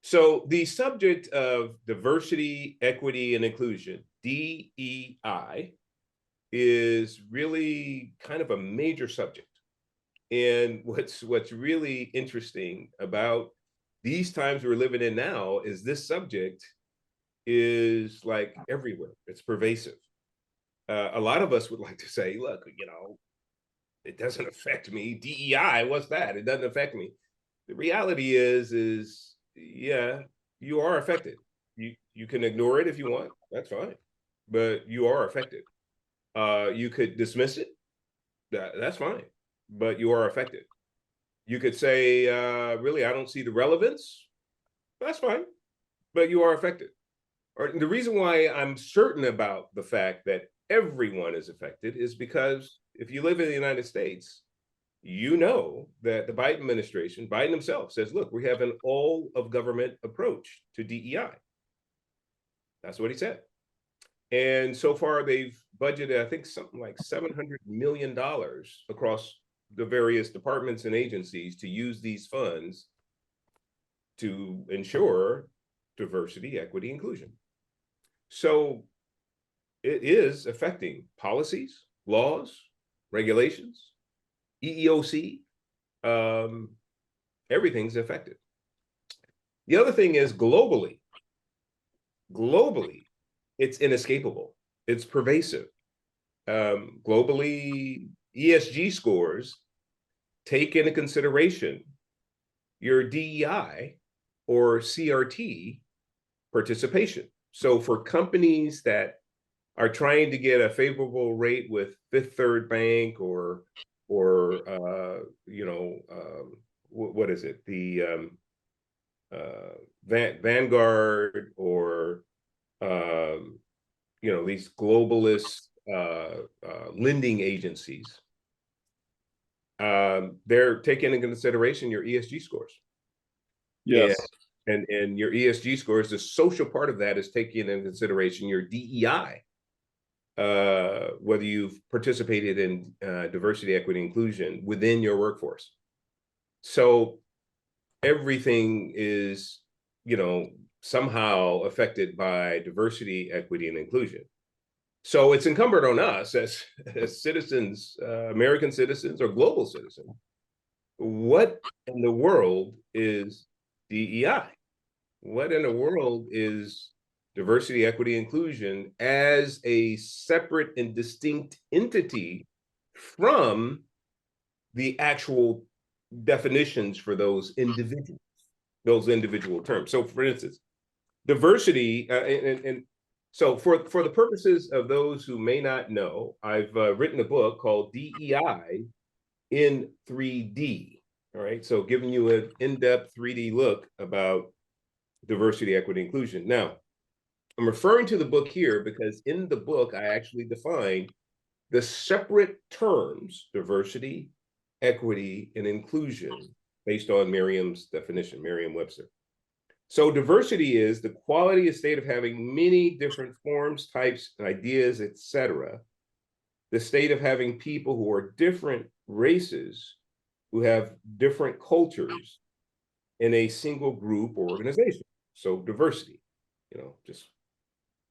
So the subject of diversity, equity, and inclusion, DEI, is really kind of a major subject. And what's really interesting about these times we're living in now is this subject is like everywhere. It's pervasive. A lot of us would like to say, look, it doesn't affect me. DEI, what's that? It doesn't affect me. The reality is yeah, you are affected. You can ignore it if you want. That's fine, but you are affected. You could dismiss it. That's fine, but you are affected. You could say, really, I don't see the relevance. That's fine, but you are affected. Or the reason why I'm certain about the fact that everyone is affected is because if you live in the United States, you know that the Biden administration, Biden himself says, look, we have an all of government approach to DEI. That's what he said. And so far, they've budgeted, I think, something like $700 million across the various departments and agencies to use these funds to ensure diversity, equity, inclusion. So it is affecting policies, laws, regulations, EEOC, everything's affected. The other thing is globally, it's inescapable. It's pervasive. Globally, ESG scores take into consideration your DEI or CRT participation. So for companies that are trying to get a favorable rate with Fifth Third Bank or what is it, the Vanguard or these globalist lending agencies, they're taking into consideration your ESG scores. Yes. And your ESG scores, the social part of that is taking into consideration your DEI, whether you've participated in diversity, equity, inclusion within your workforce. So everything is, somehow affected by diversity, equity, and inclusion. So it's incumbent on us as citizens, American citizens or global citizens, what in the world is DEI? What in the world is diversity, equity, inclusion as a separate and distinct entity from the actual definitions for those individual terms? So for instance, diversity, and so for the purposes of those who may not know, I've written a book called DEI in 3D. All right, so giving you an in-depth 3D look about diversity, equity, inclusion. Now, I'm referring to the book here because in the book, I actually define the separate terms, diversity, equity, and inclusion, based on Merriam's definition, Merriam-Webster. So diversity is the quality of state of having many different forms, types, ideas, etc. The state of having people who are different races, who have different cultures in a single group or organization. So diversity, just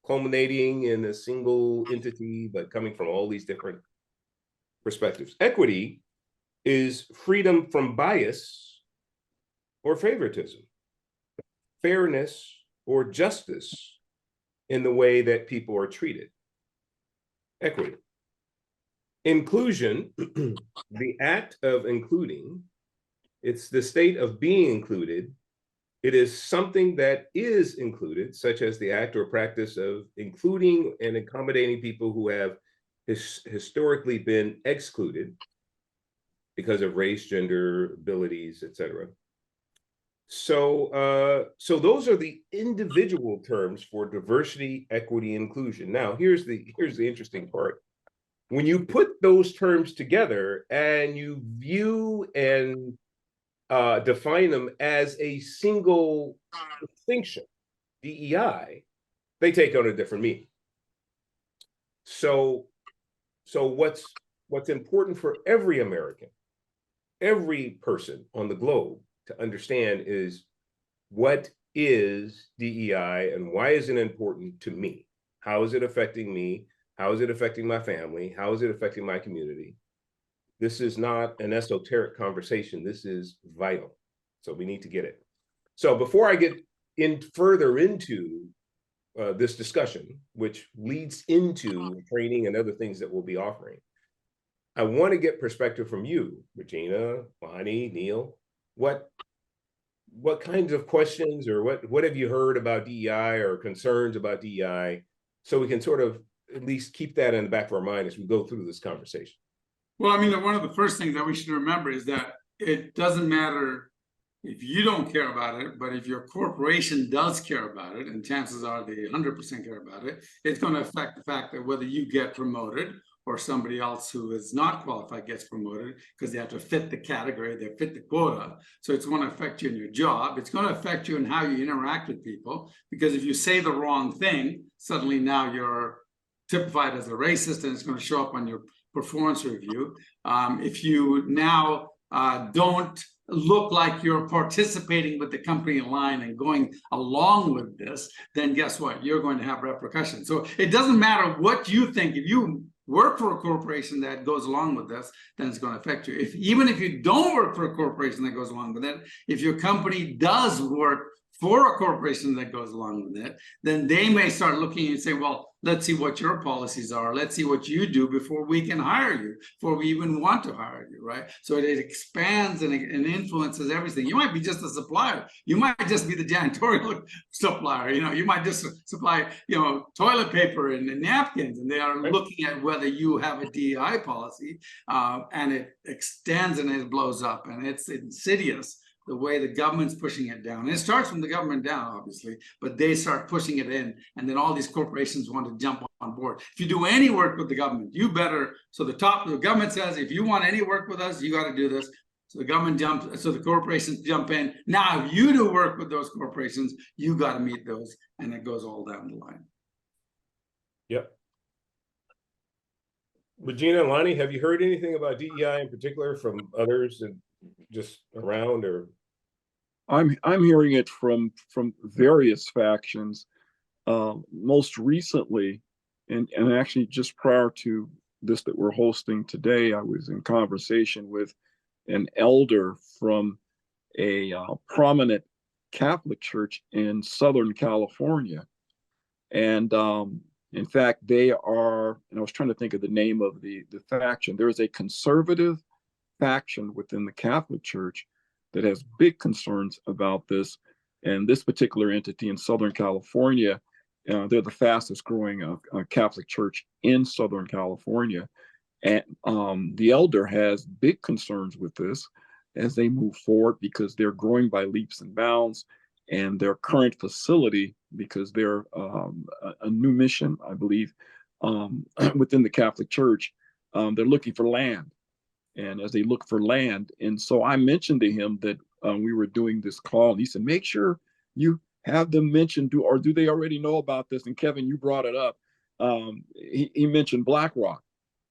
culminating in a single entity, but coming from all these different perspectives. Equity is freedom from bias or favoritism, fairness or justice in the way that people are treated. Equity. Inclusion, the act of including, it's the state of being included. It is something that is included, such as the act or practice of including and accommodating people who have historically been excluded because of race, gender, abilities, etc. So those are the individual terms for diversity, equity, inclusion. Now, here's the interesting part. When you put those terms together and you view and define them as a single distinction, DEI, they take on a different meaning. So what's important for every American, every person on the globe to understand is what is DEI and why is it important to me? How is it affecting me? How is it affecting my family? How is it affecting my community? This is not an esoteric conversation. This is vital. So we need to get it. So before I get further into this discussion, which leads into training and other things that we'll be offering, I want to get perspective from you, Regina, Lonnie, Neil. What kinds of questions or what have you heard about DEI or concerns about DEI, so we can sort of at least keep that in the back of our mind as we go through this conversation? Well, I mean, one of the first things that we should remember is that it doesn't matter if you don't care about it, but if your corporation does care about it, and chances are they 100% care about it, it's going to affect the fact that whether you get promoted or somebody else who is not qualified gets promoted, because they have to fit the category, they fit the quota. So it's going to affect you in your job. It's going to affect you in how you interact with people, because if you say the wrong thing, suddenly now you're typified as a racist, and it's going to show up on your performance review. If you now don't look like you're participating with the company in line and going along with this, then guess what? You're going to have repercussions. So it doesn't matter what you think. If you work for a corporation that goes along with this, then it's going to affect you. Even if you don't work for a corporation that goes along with it, if your company does work for a corporation that goes along with it, then they may start looking and say, well, let's see what your policies are. Let's see what you do before we can hire you, before we even want to hire you, right? So it expands and influences everything. You might be just a supplier. You might just be the janitorial supplier. You might just supply, toilet paper and napkins, and they are looking at whether you have a DEI policy, and it extends and it blows up, and it's insidious the way the government's pushing it down. And it starts from the government down, obviously, but they start pushing it in, and then all these corporations want to jump on board. If you do any work with the government, you better, so the government says, if you want any work with us, you got to do this. So the government jumps, so the corporations jump in. Now, if you do work with those corporations, you got to meet those, and it goes all down the line. Yep. Regina, Lonnie, have you heard anything about DEI in particular from others and just around? Or I'm hearing it from various factions. Most recently, and actually just prior to this that we're hosting today, I was in conversation with an elder from a prominent Catholic church in Southern California. And in fact, they are, and I was trying to think of the name of the faction. There is a conservative faction within the Catholic Church that has big concerns about this. And this particular entity in Southern California, they're the fastest growing Catholic church in Southern California. And the elder has big concerns with this as they move forward, because they're growing by leaps and bounds. And their current facility, because they're a new mission, I believe, within the Catholic Church, they're looking for land. And as they look for land, and so I mentioned to him that we were doing this call, and he said, make sure you have them mention, or do they already know about this? And Kevin, you brought it up. He mentioned BlackRock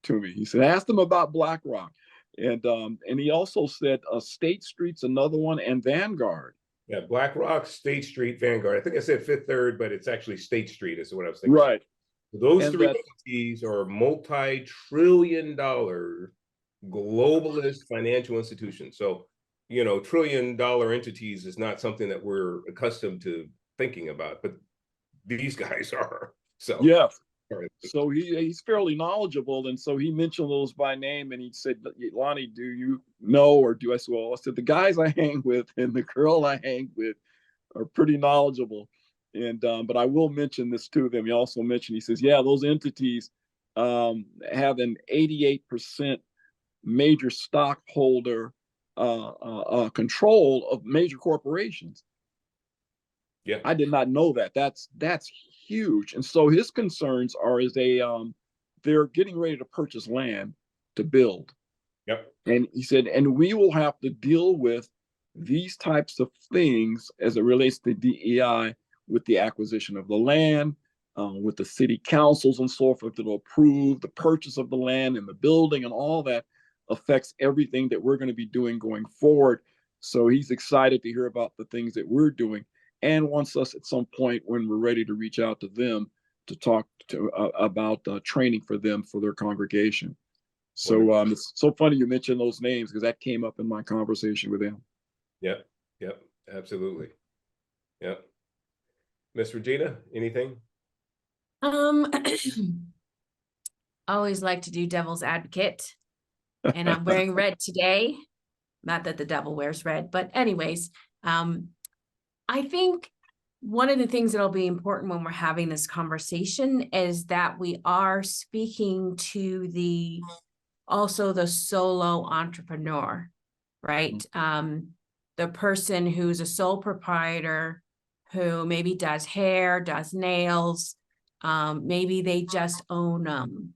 to me. He said, ask them about BlackRock. And he also said State Street's another one, and Vanguard. Yeah, BlackRock, State Street, Vanguard. I think I said Fifth Third, but it's actually State Street is what I was thinking. Right. Those three entities are multi-trillion-dollar globalist financial institutions. So, trillion-dollar entities is not something that we're accustomed to thinking about, but these guys are. So yeah. So he's fairly knowledgeable, and so he mentioned those by name, and he said, Lonnie, do you know, or do I? Well, I said, the guys I hang with and the girl I hang with are pretty knowledgeable. And but I will mention this to them. He also mentioned, he says, yeah, those entities have an 88% major stockholder control of major corporations. Yeah, I did not know that. That's huge. And so his concerns are, they're getting ready to purchase land to build. Yep. And he said, and we will have to deal with these types of things as it relates to DEI, with the acquisition of the land, with the city councils and so forth that will approve the purchase of the land and the building, and all that affects everything that we're going to be doing going forward. So he's excited to hear about the things that we're doing. and wants us at some point when we're ready to reach out to them to talk to about training for them for their congregation. So it's so funny you mentioned those names because that came up in my conversation with them. Yep, yep, absolutely. Yep. Miss Regina, anything? Always like to do devil's advocate, and I'm wearing red today. Not that the devil wears red, but anyways, I think one of the things that'll be important when we're having this conversation is that we are speaking to also the solo entrepreneur, right? The person who's a sole proprietor who maybe does hair, does nails, maybe they just own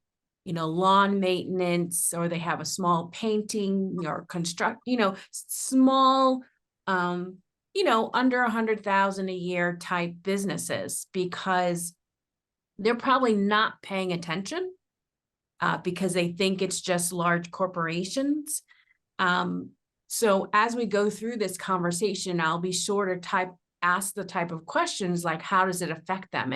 lawn maintenance, or they have a small painting or small under 100,000 a year type businesses, because they're probably not paying attention because they think it's just large corporations. So as we go through this conversation, I'll be sure to ask the type of questions like, how does it affect them?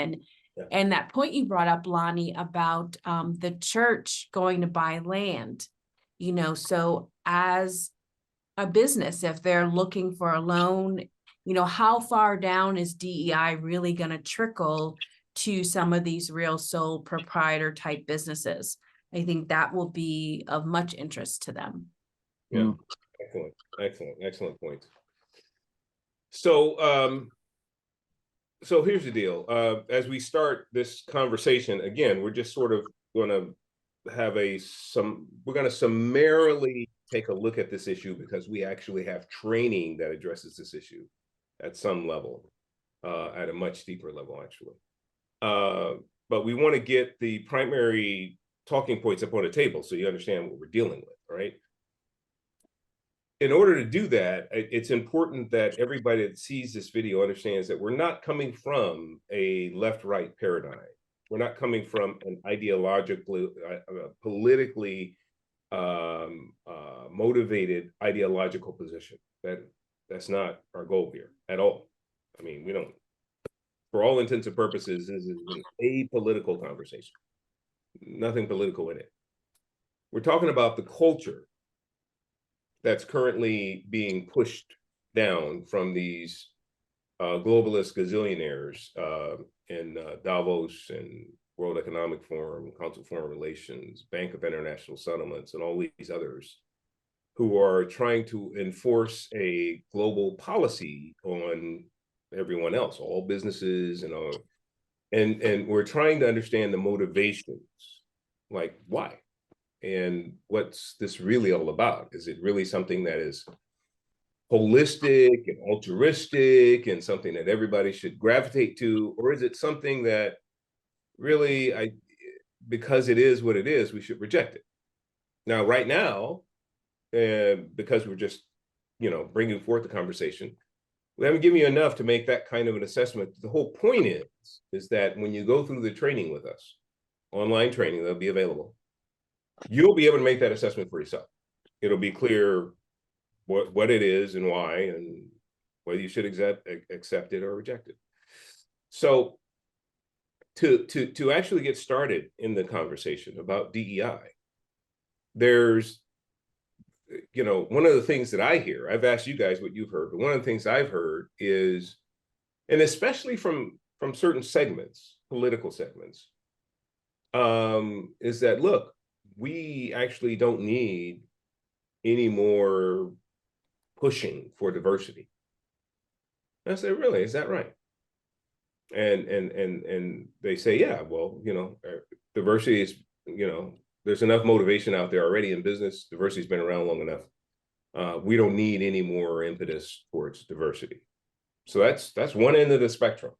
And that point you brought up, Lonnie, about the church going to buy land, so as a business, if they're looking for a loan, how far down is DEI really going to trickle to some of these real sole proprietor type businesses? I think that will be of much interest to them. Yeah, excellent point. So, so here's the deal. As we start this conversation, again, we're just sort of going to have we're going to summarily take a look at this issue because we actually have training that addresses this issue at some level, at a much deeper level, actually. But we want to get the primary talking points up on the table so you understand what we're dealing with, right? In order to do that, it's important that everybody that sees this video understands that we're not coming from a left-right paradigm. We're not coming from an ideologically, politically motivated ideological position. That's not our goal here at all. I mean, we don't, for all intents and purposes, this is an apolitical conversation. Nothing political in it. We're talking about the culture that's currently being pushed down from these globalist gazillionaires in Davos and World Economic Forum, Council of Foreign Relations, Bank of International Settlements, and all these others who are trying to enforce a global policy on everyone else, all businesses and all. And we're trying to understand the motivations, like why? And what's this really all about? Is it really something that is holistic and altruistic and something that everybody should gravitate to? Or is it something that really, because it is what it is, we should reject it? Now, right now, because we're just, bringing forth the conversation, we haven't given you enough to make that kind of an assessment. The whole point is that when you go through the training with us, online training that'll be available, you'll be able to make that assessment for yourself. It'll be clear what it is and why, and whether you should accept it or reject it. So to actually get started in the conversation about DEI, there's, one of the things that I hear, I've asked you guys what you've heard, but one of the things I've heard is, and especially from certain segments, political segments, is that, look, we actually don't need any more pushing for diversity. And I say, really, is that right? And they say, yeah, well, diversity is, there's enough motivation out there already in business. Diversity's been around long enough. We don't need any more impetus towards diversity. So that's one end of the spectrum.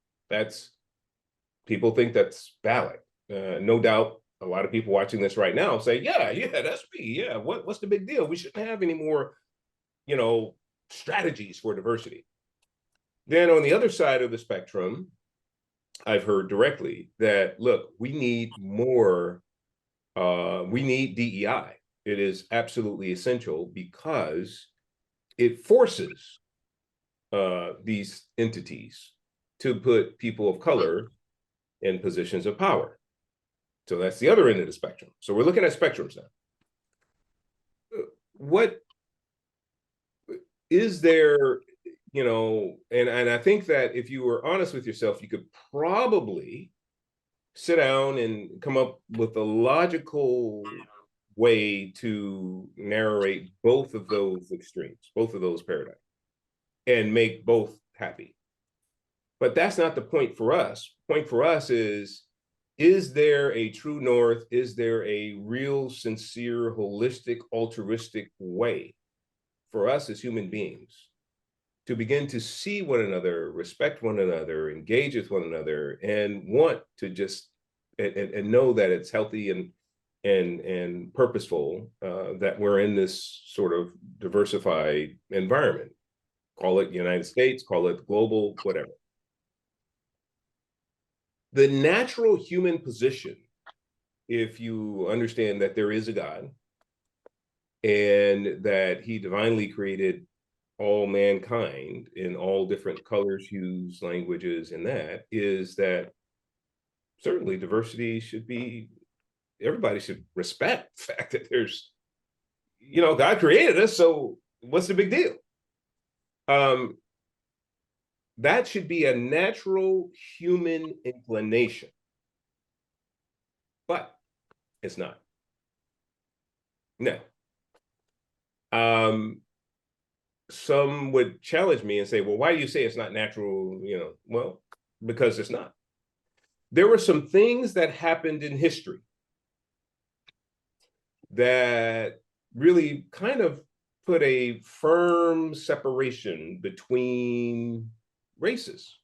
People think that's valid. No doubt a lot of people watching this right now say, yeah, that's me. Yeah, what's the big deal? We shouldn't have any more, strategies for diversity. Then on the other side of the spectrum, I've heard directly that, look, we need more, we need DEI. It is absolutely essential because it forces these entities to put people of color in positions of power. So that's the other end of the spectrum. So we're looking at spectrums now. What is there, you know, and I think that if you were honest with yourself, you could probably sit down and come up with a logical way to narrate both of those extremes, both of those paradigms, and make both happy. But that's not the point for us. The point for us is there a true north? Is there a real, sincere, holistic, altruistic way for us as human beings to begin to see one another, respect one another, engage with one another, and want to just and know that it's healthy and purposeful, that we're in this sort of diversified environment? Call it United States, call it global, whatever. The natural human position, if you understand that there is a God and that he divinely created all mankind in all different colors, hues, languages, and that, is that certainly diversity should be, everybody should respect the fact that there's, you know, God created us, so what's the big deal? That should be a natural human inclination, but it's not. No. Some would challenge me and say, well, why do you say it's not natural? You know, well, because it's not. There were some things that happened in history that really kind of put a firm separation between races,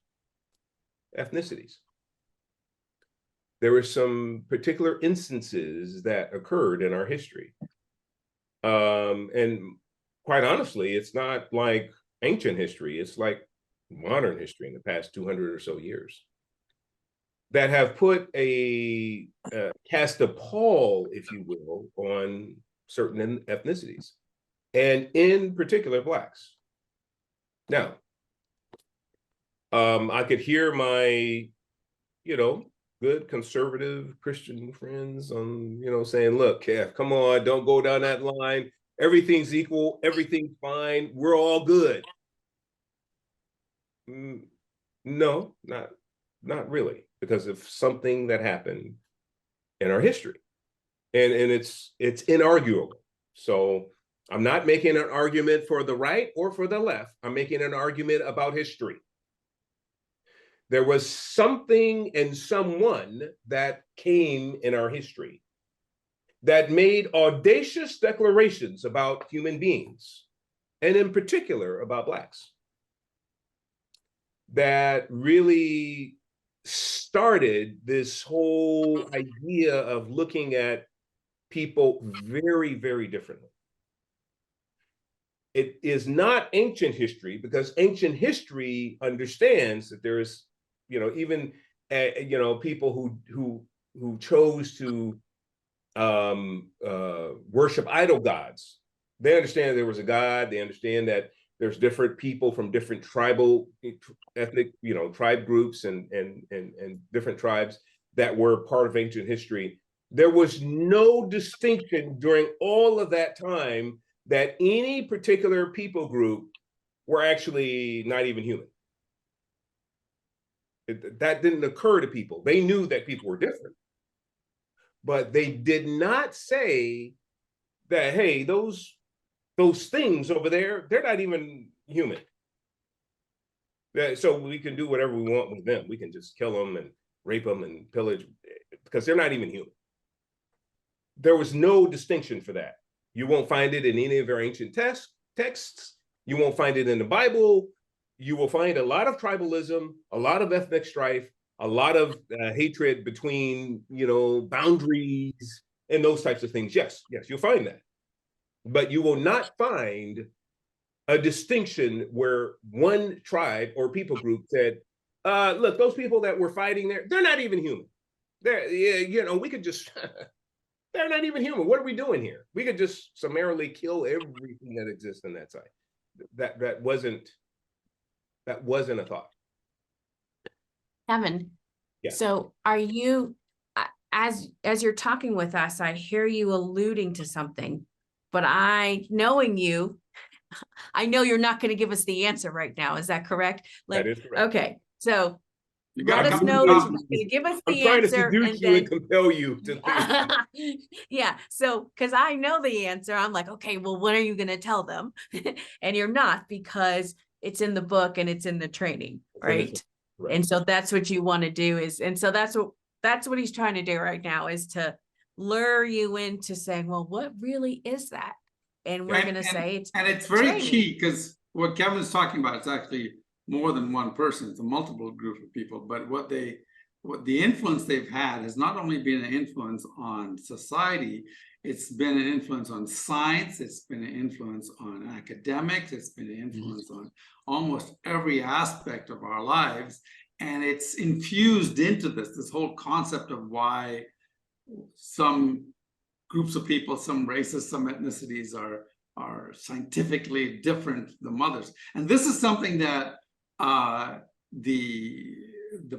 ethnicities. There were some particular instances that occurred in our history. And quite honestly, it's not like ancient history, it's like modern history in the past 200 or so years that have put a, cast a pall, if you will, on certain ethnicities, and in particular Blacks. Now, I could hear my, you know, good conservative Christian friends on, you know, saying, look, Kev, come on, don't go down that line. Everything's equal, everything's fine, we're all good. No, not really, because of something that happened in our history. And it's inarguable. So I'm not making an argument for the right or for the left. I'm making an argument about history. There was something and someone that came in our history that made audacious declarations about human beings, and in particular about Blacks, that really started this whole idea of looking at people very, very differently. It is not ancient history, because ancient history understands that there is, you know, even you know, people who chose to worship idol gods. They understand there was a God. They understand that there's different people from different tribal, ethnic, you know, tribe groups and different tribes that were part of ancient history. There was no distinction during all of that time that any particular people group were actually not even human. That didn't occur to people. They knew that people were different, but they did not say that, hey, those things over there, they're not even human. So we can do whatever we want with them. We can just kill them and rape them and pillage, because they're not even human. There was no distinction for that. You won't find it in any of our ancient texts. You won't find it in the Bible. You will find a lot of tribalism, a lot of ethnic strife, a lot of hatred between, you know, boundaries and those types of things. Yes, you'll find that. But you will not find a distinction where one tribe or people group said, look, those people that were fighting there, they're not even human. They're, you know, we could just, they're not even human. What are we doing here? We could just summarily kill everything that exists on that side. That wasn't a thought. Kevin, Yeah. so are you, as you're talking with us, I hear you alluding to something, but knowing you, I know you're not going to give us the answer right now. Is that correct? That is correct. Okay, so You let gotta us come to know the that you're conference. going to give us I'm the trying to answer, seduce and you and then compel you to. yeah, so because I know the answer, I'm like, okay, well, when are you going to tell them? And you're not, because it's in the book and it's in the training, right? Right. And so that's what you want to do and so that's what he's trying to do right now, is to lure you into saying, well, what really is that? And we're going to say it's very training. key, because what Kevin's talking about is actually more than one person. It's a multiple group of people, but what the influence they've had has not only been an influence on society, it's been an influence on science, it's been an influence on academics, it's been an influence on almost every aspect of our lives. And it's infused into this whole concept of why some groups of people, some races, some ethnicities are scientifically different than others. And this is something that the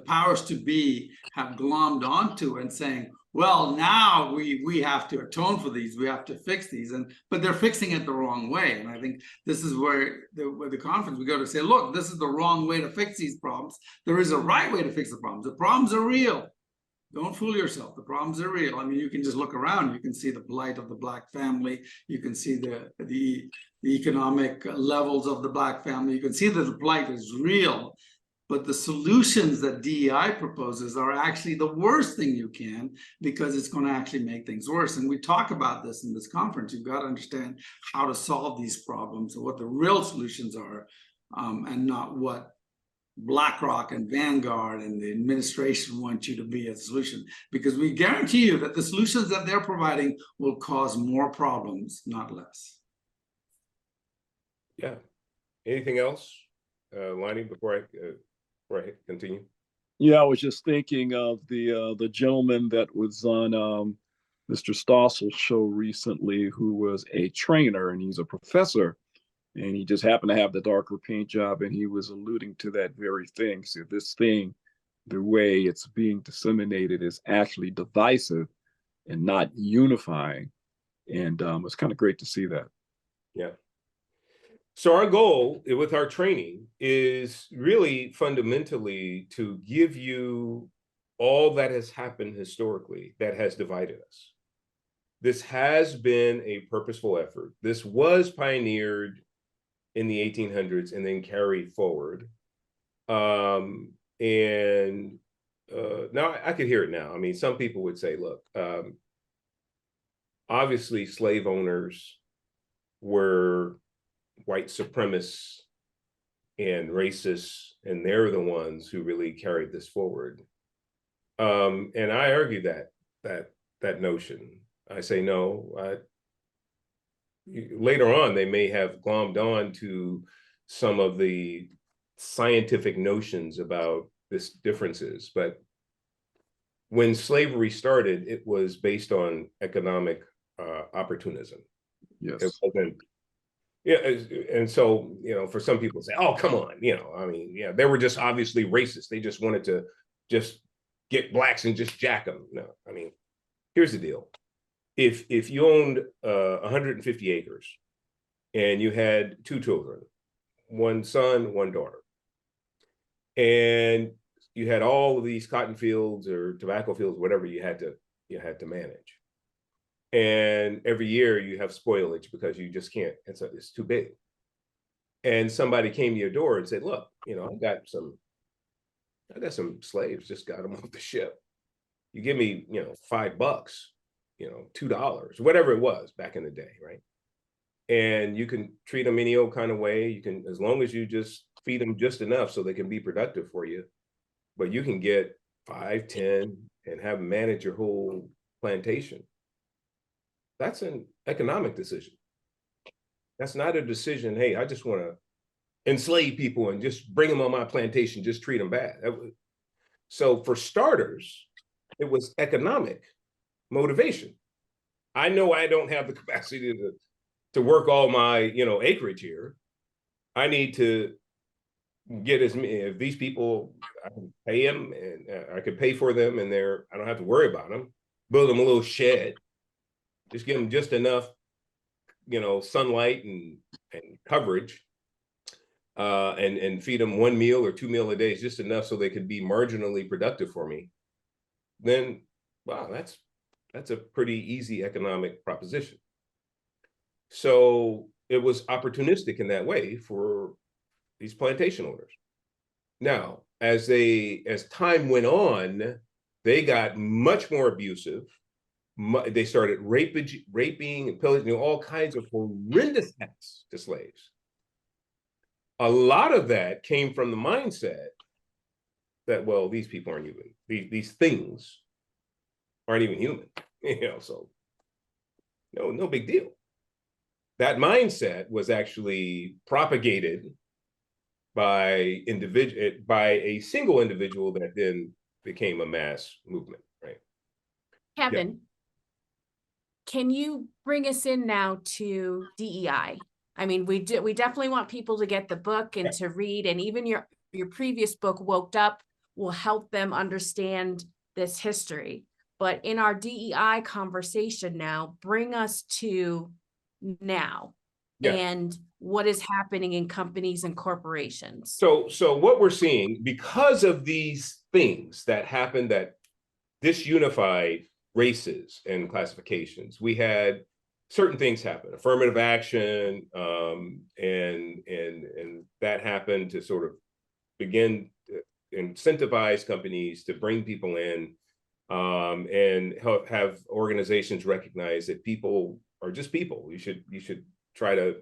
powers to be have glommed onto and saying, well, now we have to atone for these, we have to fix these, but they're fixing it the wrong way. And I think this is where the conference we go to say, look, this is the wrong way to fix these problems. There is a right way to fix the problems. The problems are real. Don't fool yourself. The problems are real. I mean, you can just look around. You can see the plight of the Black family. You can see the economic levels of the Black family. You can see that the plight is real. But the solutions that DEI proposes are actually the worst thing you can, because it's going to actually make things worse. And we talk about this in this conference. You've got to understand how to solve these problems and what the real solutions are, and not what BlackRock and Vanguard and the administration want you to be a solution, because we guarantee you that the solutions that they're providing will cause more problems, not less. Yeah. Anything else, Lonnie, before I continue? Yeah, I was just thinking of the gentleman that was on Mr. Stossel's show recently, who was a trainer, and he's a professor. And he just happened to have the darker paint job, and he was alluding to that very thing. So this thing, the way it's being disseminated, is actually divisive and not unifying. And it's kind of great to see that. Yeah. So our goal with our training is really fundamentally to give you all that has happened historically that has divided us. This has been a purposeful effort. This was pioneered in the 1800s and then carried forward. Now I could hear it now. I mean, some people would say, look, obviously slave owners were white supremacists and racists, and they're the ones who really carried this forward. And I argue that notion. I say, no, later on, they may have glommed on to some of the scientific notions about this differences, but when slavery started, it was based on economic opportunism. Yes. It wasn't, yeah, and so, for some people say, oh, come on, I mean, yeah, they were just obviously racist. They just wanted to just get blacks and just jack them. No, I mean, here's the deal. If you owned 150 acres and you had 2 children, 1 son, 1 daughter, and you had all of these cotton fields or tobacco fields, whatever you had to manage, and every year you have spoilage because you just can't, it's too big. And somebody came to your door and said, look, I got some slaves, just got them off the ship. You give me, $5, $2, whatever it was back in the day, right? And you can treat them any old kind of way. You can, as long as you just feed them just enough so they can be productive for you, but you can get 5, 10 and have them manage your whole plantation. That's an economic decision. That's not a decision, hey, I just want to enslave people and just bring them on my plantation, just treat them bad. So for starters, it was economic motivation. I know I don't have the capacity to work all my, acreage here. I need to get as many, if these people, I can pay them and I could pay for them and I don't have to worry about them, build them a little shed, just give them just enough, sunlight and coverage, and feed them 1 meal or 2 meals a day, is just enough so they could be marginally productive for me, then wow, that's a pretty easy economic proposition. So it was opportunistic in that way for these plantation owners. Now, as time went on, they got much more abusive. They started raping and pillaging, all kinds of horrendous acts to slaves. A lot of that came from the mindset that, well, these people aren't even, these things aren't even human, so no big deal. That mindset was actually propagated by a single individual that then became a mass movement, right? Kevin, can you bring us in now to DEI? I mean, we definitely want people to get the book and to read, and even your previous book, Woke Up, will help them understand this history. But in our DEI conversation now, bring us to now and what is happening in companies and corporations. So what we're seeing, because of these things that happened that disunified races and classifications, we had certain things happen, affirmative action, and that happened to sort of begin to incentivize companies to bring people in, and have organizations recognize that people are just people. You should try to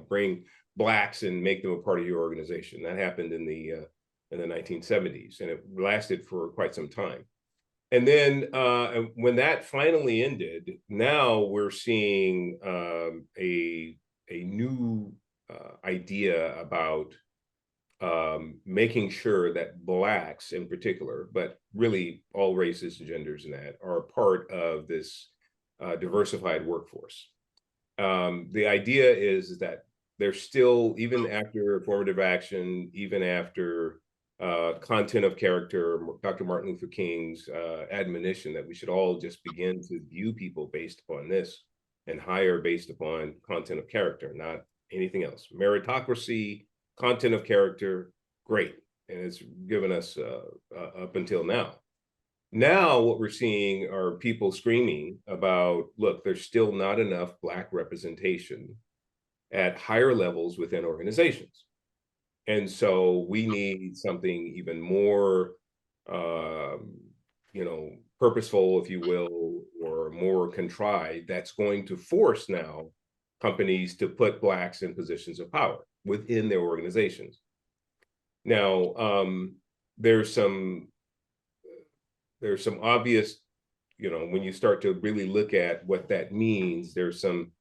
bring Blacks and make them a part of your organization. That happened in the 1970s, and it lasted for quite some time. And then when that finally ended, now we're seeing a new idea about making sure that Blacks in particular, but really all races and genders in that, are part of this diversified workforce. The idea is that there's still, even after affirmative action, even after content of character, Dr. Martin Luther King's admonition that we should all just begin to view people based upon this and hire based upon content of character, not anything else. Meritocracy, content of character, great. And it's given us up until now. Now what we're seeing are people screaming about, look, there's still not enough Black representation at higher levels within organizations. And so we need something even more, purposeful, if you will, or more contrived, that's going to force now companies to put Blacks in positions of power within their organizations. Now, there's some obvious, when you start to really look at what that means, there's some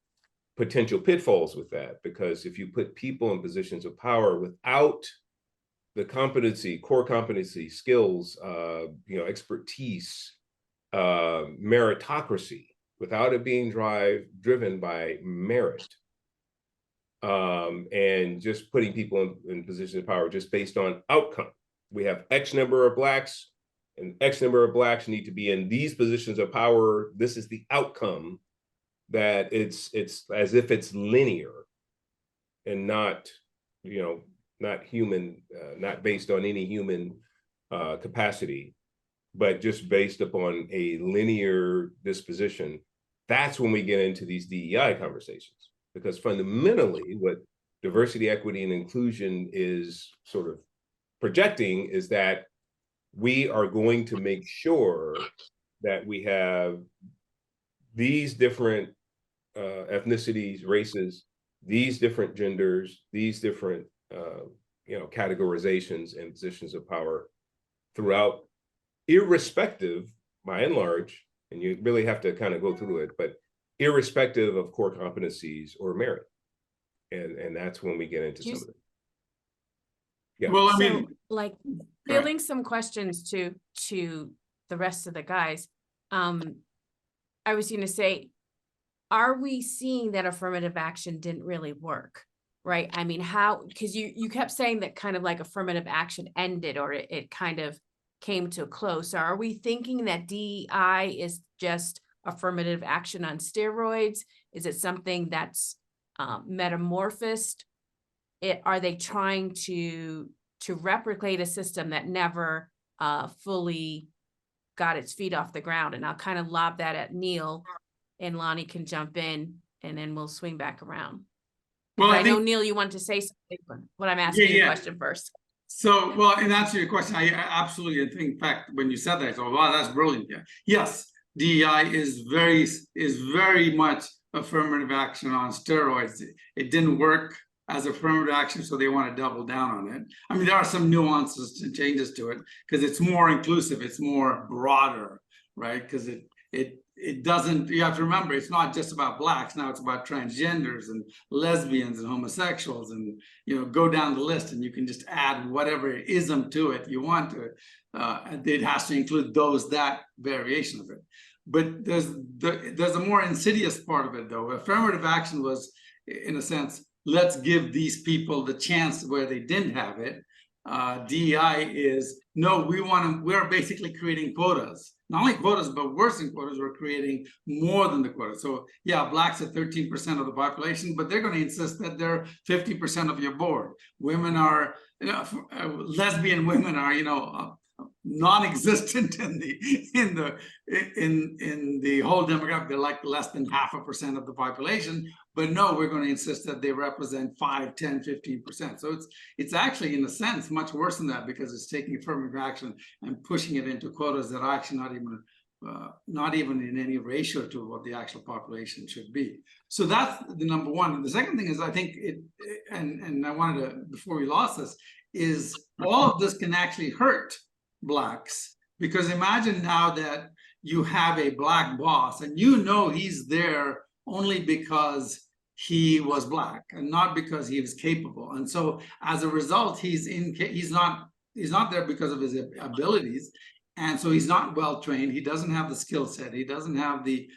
potential pitfalls with that, because if you put people in positions of power without the core competency, skills, expertise, meritocracy, without it being driven by merit, and just putting people in positions of power just based on outcome. We have X number of Blacks, and X number of Blacks need to be in these positions of power. This is the outcome. That it's as if it's linear and not human, not based on any human capacity, but just based upon a linear disposition. That's when we get into these DEI conversations, because fundamentally what diversity, equity, and inclusion is sort of projecting is that we are going to make sure that we have these different ethnicities, races, these different genders, these different categorizations and positions of power throughout, irrespective, by and large, and you really have to kind of go through it, but irrespective of core competencies or merit. And that's when we get into some of it. Yeah. Well, I So, mean, like, fielding some questions to the rest of the guys. I was going to say, are we seeing that affirmative action didn't really work, right? I mean, how, because you kept saying that kind of like affirmative action ended, or it kind of came to a close. So are we thinking that DEI is just affirmative action on steroids? Is it something that's metamorphosed? Are they trying to replicate a system that never fully got its feet off the ground? And I'll kind of lob that at Neil, and Lonnie can jump in, and then we'll swing back around. Well, I know, Neil, you want to say something, but I'm asking you a question first. So, well, in answer to your question, I absolutely think, in fact, when you said that, I thought, wow, that's brilliant. Yeah. Yes, DEI is very much affirmative action on steroids. It didn't work as affirmative action, so they want to double down on it. I mean, there are some nuances and changes to it because it's more inclusive, it's more broader, right? Because it doesn't, you have to remember, it's not just about blacks. Now it's about transgenders and lesbians and homosexuals, and, you know, go down the list and you can just add whatever ism to it you want to it. It has to include that variation of it. But there's a more insidious part of it, though. Affirmative action was, in a sense, let's give these people the chance where they didn't have it. DEI is, no, we're basically creating quotas. Not only quotas, but worse than quotas, we're creating more than the quota. So yeah, blacks are 13% of the population, but they're going to insist that they're 50% of your board. Women are, you know, lesbian women are, you know, non-existent in the whole demographic. They're like less than 0.5% of the population, but no, we're going to insist that they represent 5, 10, 15%. So it's actually, in a sense, much worse than that, because it's taking affirmative action and pushing it into quotas that are actually not even in any ratio to what the actual population should be. So that's the number one. And the second thing is, I think and I wanted to, before we lost this, is all of this can actually hurt blacks, because imagine now that you have a black boss and you know he's there only because he was black and not because he was capable, and so as a result he's not there because of his abilities, and so he's not well trained, he doesn't have the skill set, he doesn't have the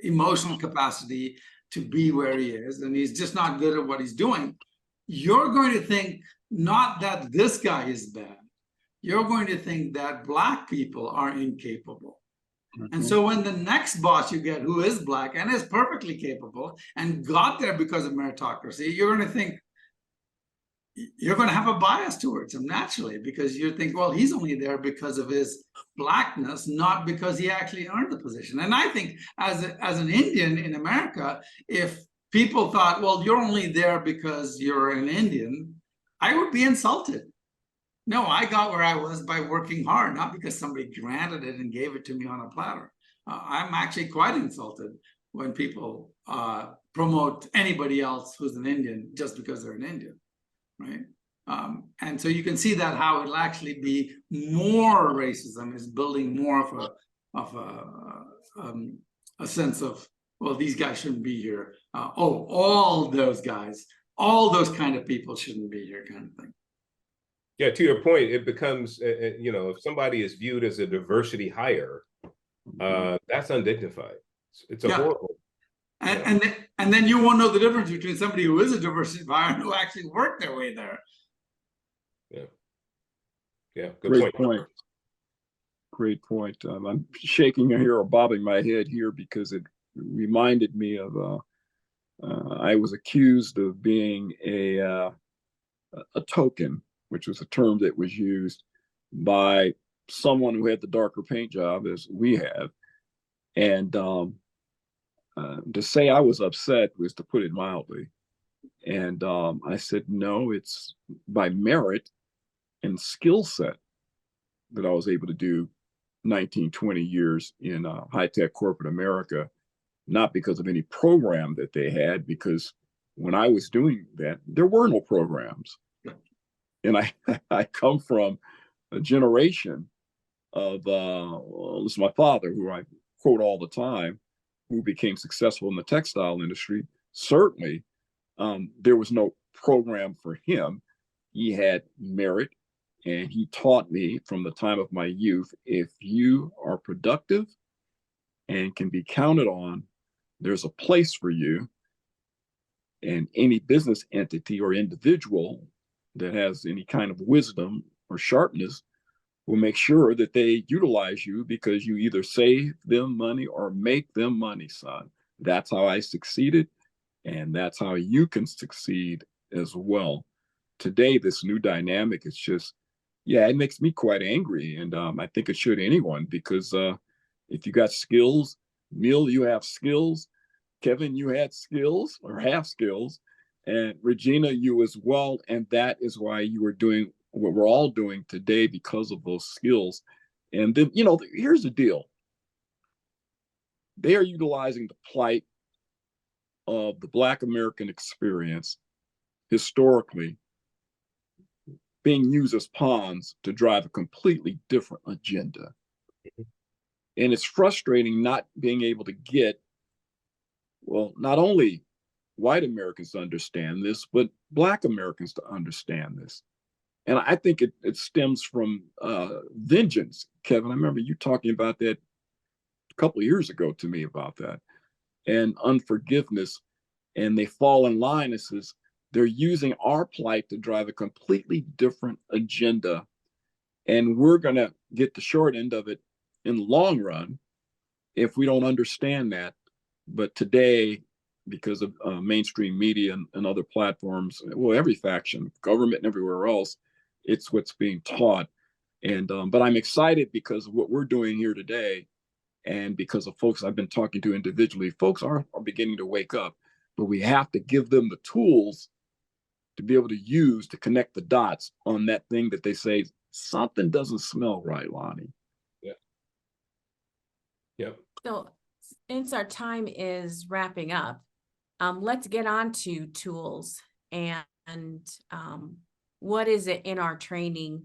emotional capacity to be where he is, and he's just not good at what he's doing. You're going to think not that this guy is bad, you're going to think that black people are incapable. Mm-hmm. And so when the next boss you get who is black and is perfectly capable and got there because of meritocracy, you're going to think, you're going to have a bias towards him naturally, because you think, well, he's only there because of his blackness, not because he actually earned the position. And I think as an Indian in America, if people thought, well, you're only there because you're an Indian, I would be insulted. No, I got where I was by working hard, not because somebody granted it and gave it to me on a platter. I'm actually quite insulted when people promote anybody else who's an Indian just because they're an Indian, right? And so you can see that how it'll actually be more racism is building more of a sense of, well, these guys shouldn't be here. All those guys, all those kind of people shouldn't be here, kind of thing. Yeah, to your point, it becomes, you know, if somebody is viewed as a diversity hire, that's undignified. It's a horrible. And then you won't know the difference between somebody who is a diversity hire and who actually worked their way there. Yeah. Yeah, good point. Great point. I'm shaking here or bobbing my head here because it reminded me of I was accused of being a token, which was a term that was used by someone who had the darker paint job as we have. And to say I was upset was to put it mildly. And I said, no, it's by merit and skill set that I was able to do 19, 20 years in high-tech corporate America, not because of any program that they had, because when I was doing that, there were no programs. And I come from a generation of, this is my father, who I quote all the time, who became successful in the textile industry. Certainly, there was no program for him. He had merit, and he taught me from the time of my youth, if you are productive and can be counted on, there's a place for you. And any business entity or individual that has any kind of wisdom or sharpness will make sure that they utilize you because you either save them money or make them money, son. That's how I succeeded, and that's how you can succeed as well. Today, this new dynamic is just, yeah, it makes me quite angry, and I think it should anyone because if you got skills, Neil, you have skills, Kevin, you had skills or have skills, and Regina, you as well, and that is why you are doing what we're all doing today because of those skills. And then, here's the deal. They are utilizing the plight of the Black American experience historically being used as pawns to drive a completely different agenda. And it's frustrating not being able to get, well, not only white Americans to understand this, but Black Americans to understand this. And I think it stems from vengeance. Kevin, I remember you talking about that a couple of years ago to me about that, and unforgiveness. And they fall in line. It says they're using our plight to drive a completely different agenda. And we're going to get the short end of it in the long run if we don't understand that. But today, because of mainstream media and other platforms, well, every faction, government and everywhere else, it's what's being taught. And but I'm excited because of what we're doing here today, and because of folks I've been talking to individually. Folks are beginning to wake up, but we have to give them the tools to be able to use to connect the dots on that thing that they say something doesn't smell right, Lonnie. Yeah. Yep. So since our time is wrapping up, let's get on to tools and what is it in our training?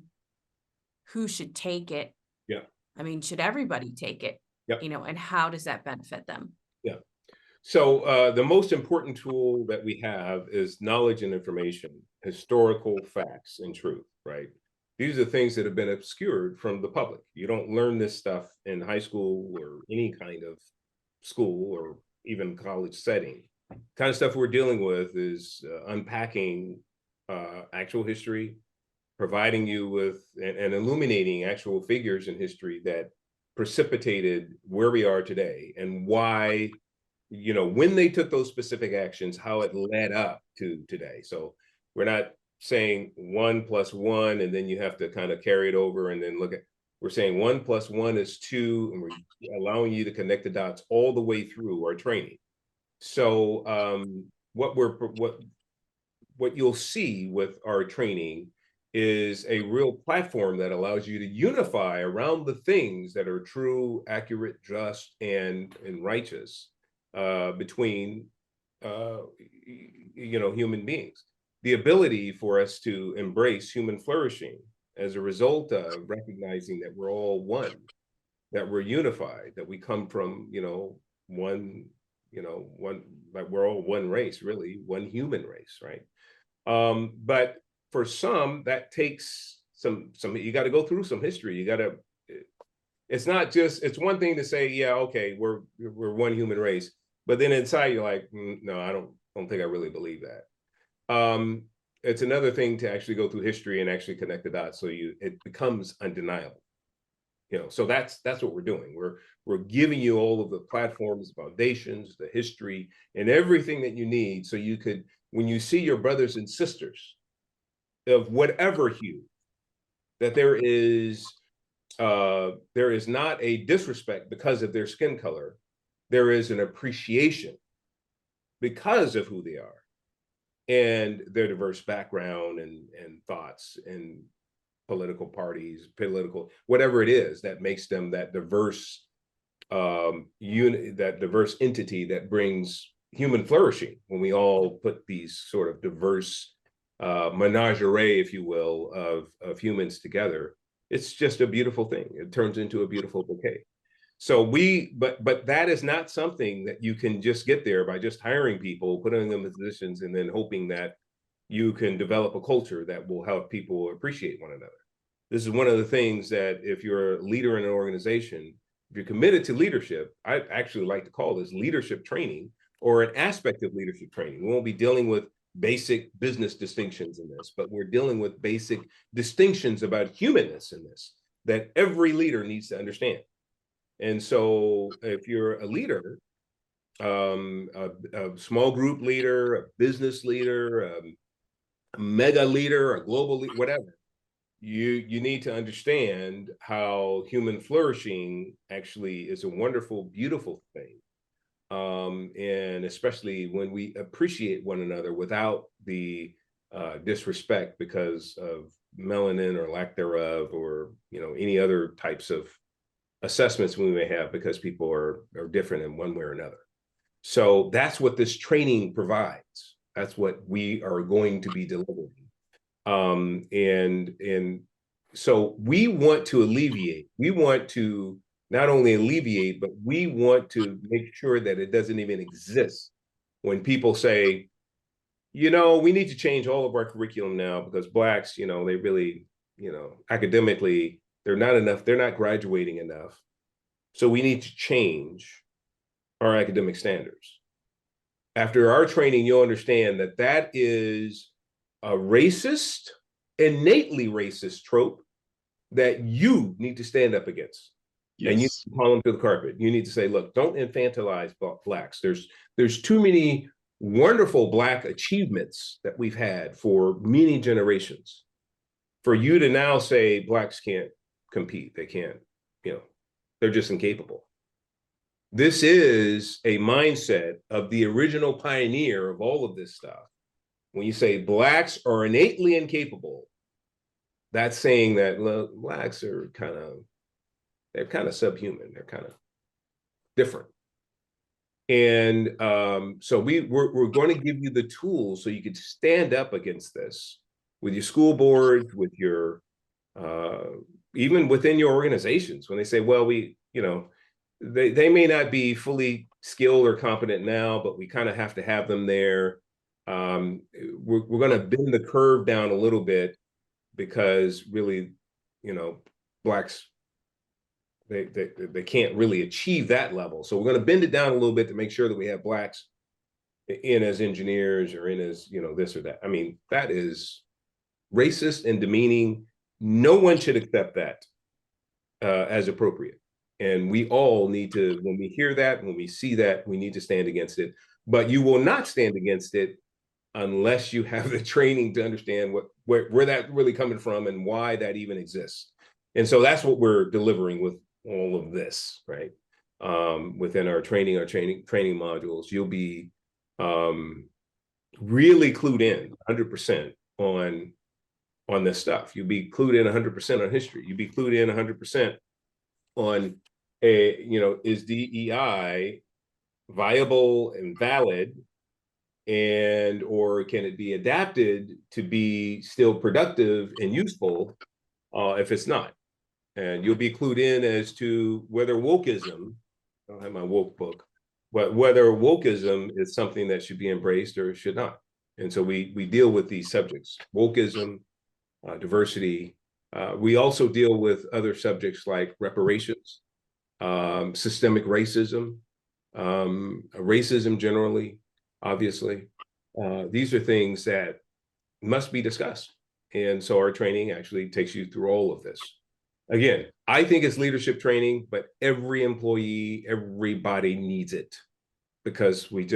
Who should take it? Yeah. I mean, should everybody take it? Yep. And how does that benefit them? Yeah. So the most important tool that we have is knowledge and information, historical facts and truth, right? These are things that have been obscured from the public. You don't learn this stuff in high school or any kind of school or even college setting. Kind of stuff we're dealing with is unpacking actual history, providing you with and illuminating actual figures in history that precipitated where we are today and why, when they took those specific actions, how it led up to today. So we're not saying 1 + 1 and then you have to kind of carry it over and then look at, we're saying 1 + 1 is 2, and we're allowing you to connect the dots all the way through our training. So what you'll see with our training is a real platform that allows you to unify around the things that are true, accurate, just, and righteous between human beings. The ability for us to embrace human flourishing as a result of recognizing that we're all one, that we're unified, that we come from one, like we're all one race, really, one human race, right? But for some, that takes some you got to go through some history. You got to, it's not just, it's one thing to say, yeah, okay, we're one human race, but then inside you're like, no, I don't think I really believe that. It's another thing to actually go through history and actually connect the dots so it becomes undeniable. So that's what we're doing. We're giving you all of the platforms, foundations, the history, and everything that you need so you could, when you see your brothers and sisters of whatever hue, that there is not a disrespect because of their skin color. There is an appreciation because of who they are and their diverse background and thoughts and political parties, whatever it is that makes them that diverse unit, that diverse entity that brings human flourishing. When we all put these sort of diverse menagerie, if you will, of humans together, it's just a beautiful thing. It turns into a beautiful bouquet. So but that is not something that you can just get there by just hiring people, putting them in positions, and then hoping that you can develop a culture that will help people appreciate one another. This is one of the things that if you're a leader in an organization, if you're committed to leadership, I actually like to call this leadership training or an aspect of leadership training. We won't be dealing with basic business distinctions in this, but we're dealing with basic distinctions about humanness in this that every leader needs to understand. And so if you're a leader, a small group leader, a business leader, a mega leader, a global leader, whatever, you need to understand how human flourishing actually is a wonderful, beautiful thing. And especially when we appreciate one another without the disrespect because of melanin or lack thereof, or any other types of assessments we may have because people are different in one way or another. So that's what this training provides. That's what we are going to be delivering. And so we want to alleviate. We want to not only alleviate, but we want to make sure that it doesn't even exist when people say, we need to change all of our curriculum now because Blacks, they really, academically, they're not graduating enough. So we need to change our academic standards. After our training, you'll understand that that is a racist, innately racist trope that you need to stand up against. Yes. And you call them to the carpet. You need to say, look, don't infantilize Blacks. There's too many wonderful Black achievements that we've had for many generations for you to now say Blacks can't compete. They can't, they're just incapable. This is a mindset of the original pioneer of all of this stuff. When you say Blacks are innately incapable, that's saying that Blacks are they're kind of subhuman. They're kind of different. And so we're going to give you the tools so you can stand up against this with your school boards, with your, even within your organizations. When they say, well, they may not be fully skilled or competent now, but we kind of have to have them there. We're going to bend the curve down a little bit because really, Blacks, they can't really achieve that level. So we're going to bend it down a little bit to make sure that we have Blacks in as engineers or in as, this or that. I mean, that is racist and demeaning. No one should accept that as appropriate. And we all need to, when we hear that, when we see that, we need to stand against it. But you will not stand against it unless you have the training to understand where that's really coming from and why that even exists. And so that's what we're delivering with all of this, right? Within our training modules, you'll be really clued in 100% on this stuff. You'll be clued in 100% on history. You'll be clued in 100% on is DEI viable and valid, and or can it be adapted to be still productive and useful if it's not? And you'll be clued in as to whether wokeism, I don't have my woke book, but whether wokeism is something that should be embraced or should not. And so we deal with these subjects: wokeism, diversity. We also deal with other subjects like reparations, systemic racism, racism generally, obviously. These are things that must be discussed. And so our training actually takes you through all of this. Again, I think it's leadership training, but every employee, everybody needs it because we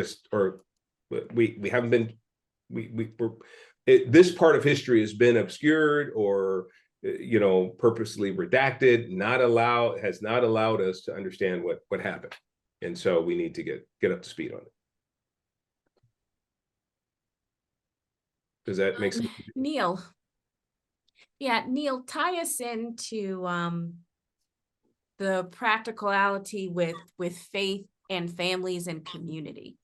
haven't been, this part of history has been obscured or purposely redacted, has not allowed us to understand what happened. And so we need to get up to speed on it. Does that make sense? Neil. Yeah, Neil, tie us into the practicality with faith and families and community.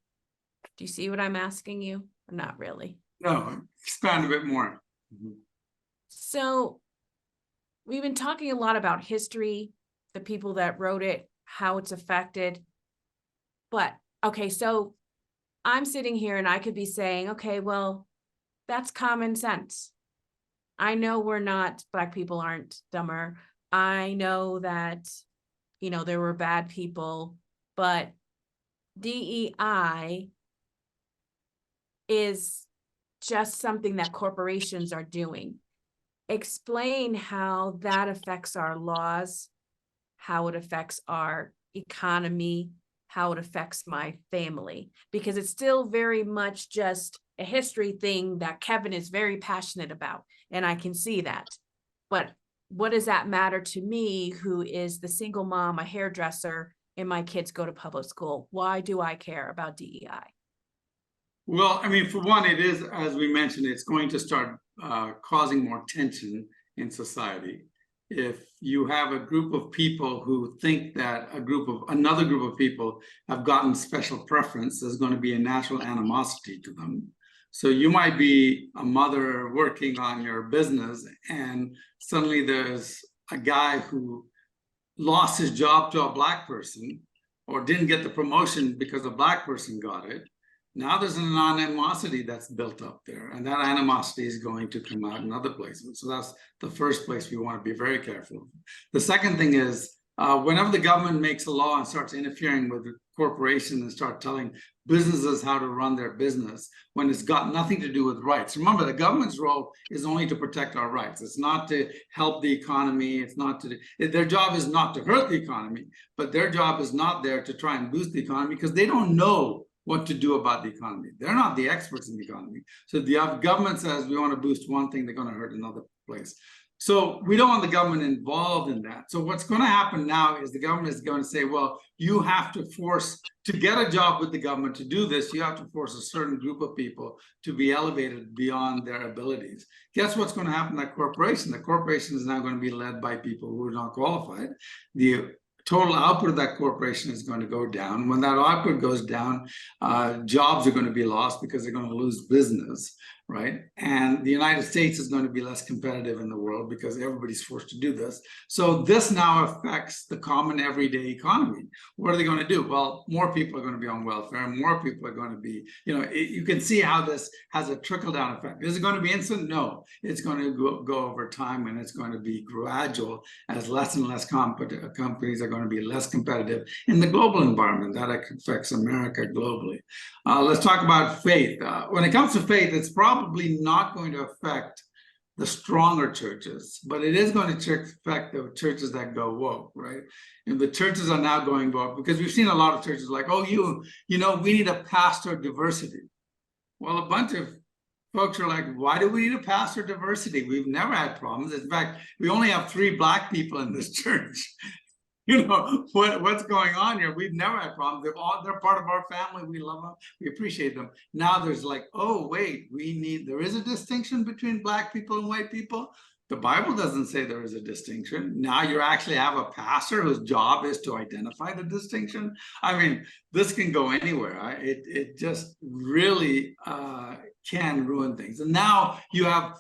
Do you see what I'm asking you? Or not really? No, expand a bit more. Mm-hmm. So we've been talking a lot about history, the people that wrote it, how it's affected. But, okay, so I'm sitting here and I could be saying, okay, well, that's common sense. I know Black people aren't dumber. I know that, there were bad people, but DEI is just something that corporations are doing. Explain how that affects our laws, how it affects our economy, how it affects my family, because it's still very much just a history thing that Kevin is very passionate about, and I can see that. But what does that matter to me, who is the single mom, a hairdresser, and my kids go to public school? Why do I care about DEI? Well, I mean, for one, it is, as we mentioned, it's going to start causing more tension in society. If you have a group of people who think that another group of people have gotten special preference, there's going to be a natural animosity to them. So you might be a mother working on your business, and suddenly there's a guy who lost his job to a Black person, or didn't get the promotion because a Black person got it. Now there's an animosity that's built up there, and that animosity is going to come out in other places. So that's the first place we want to be very careful. The second thing is, whenever the government makes a law and starts interfering with corporations and start telling businesses how to run their business, when it's got nothing to do with rights. Remember, the government's role is only to protect our rights. It's not to help the economy. It's not to, their job is not to hurt the economy, but their job is not there to try and boost the economy, because they don't know what to do about the economy. They're not the experts in the economy. So the government says we want to boost one thing, they're going to hurt another place. So we don't want the government involved in that. So what's going to happen now is the government is going to say, well, you have to force, to get a job with the government, to do this, you have to force a certain group of people to be elevated beyond their abilities. Guess what's going to happen to that corporation? The corporation is now going to be led by people who are not qualified. The total output of that corporation is going to go down. When that output goes down, jobs are going to be lost because they're going to lose business, right? And the United States is going to be less competitive in the world because everybody's forced to do this. So this now affects the common everyday economy. What are they going to do? Well, more people are going to be on welfare. More people are going to be, you can see how this has a trickle-down effect. Is it going to be instant? No, it's going to go over time, and it's going to be gradual as less and less companies are going to be less competitive in the global environment. That affects America globally. Let's talk about faith. When it comes to faith, it's probably not going to affect the stronger churches, but it is going to affect the churches that go woke, right? And the churches are now going woke because we've seen a lot of churches like, oh, we need a pastor diversity. Well, a bunch of folks are like, why do we need a pastor diversity? We've never had problems. In fact, we only have 3 Black people in this church. What's going on here? We've never had problems. They're part of our family. We love them. We appreciate them. Now there's like, oh, wait, there is a distinction between Black people and white people. The Bible doesn't say there is a distinction. Now you actually have a pastor whose job is to identify the distinction. I mean, this can go anywhere. It just really can ruin things. And now you have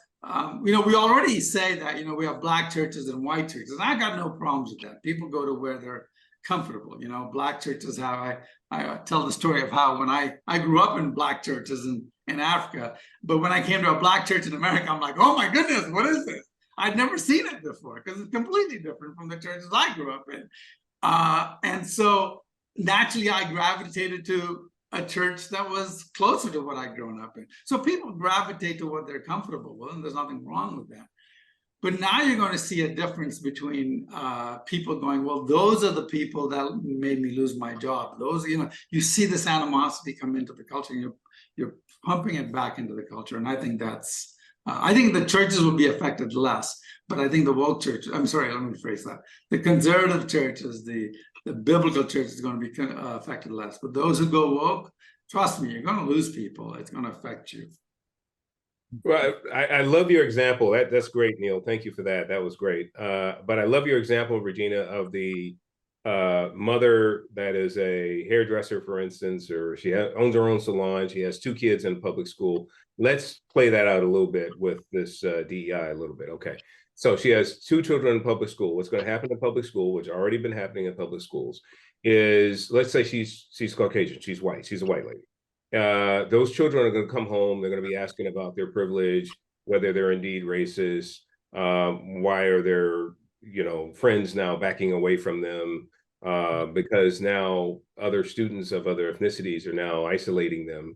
we already say that, we have Black churches and white churches. And I got no problems with that. People go to where they're comfortable. Black churches, how I tell the story of how when I grew up in Black churches in Africa, but when I came to a Black church in America, I'm like, oh my goodness, what is this? I'd never seen it before because it's completely different from the churches I grew up in. And so naturally I gravitated to a church that was closer to what I'd grown up in. So people gravitate to what they're comfortable with, and there's nothing wrong with that. But now you're going to see a difference between people going, well, those are the people that made me lose my job. Those, you see this animosity come into the culture, and you're pumping it back into the culture. And I think I think the churches will be affected less, but I think the woke church, I'm sorry, let me phrase that. The conservative churches, the biblical church is going to be affected less. But those who go woke, trust me, you're going to lose people. It's going to affect you. Well, I love your example. That's great, Neil. Thank you for that. That was great. But I love your example, Regina, of the mother that is a hairdresser, for instance, or she owns her own salon. She has 2 kids in public school. Let's play that out a little bit with this DEI a little bit. Okay. So she has 2 children in public school. What's going to happen in public school, which already been happening in public schools, is, let's say she's Caucasian, she's white, she's a white lady. Those children are going to come home. They're going to be asking about their privilege, whether they're indeed racist. Why are their friends now backing away from them? because now other students of other ethnicities are now isolating them.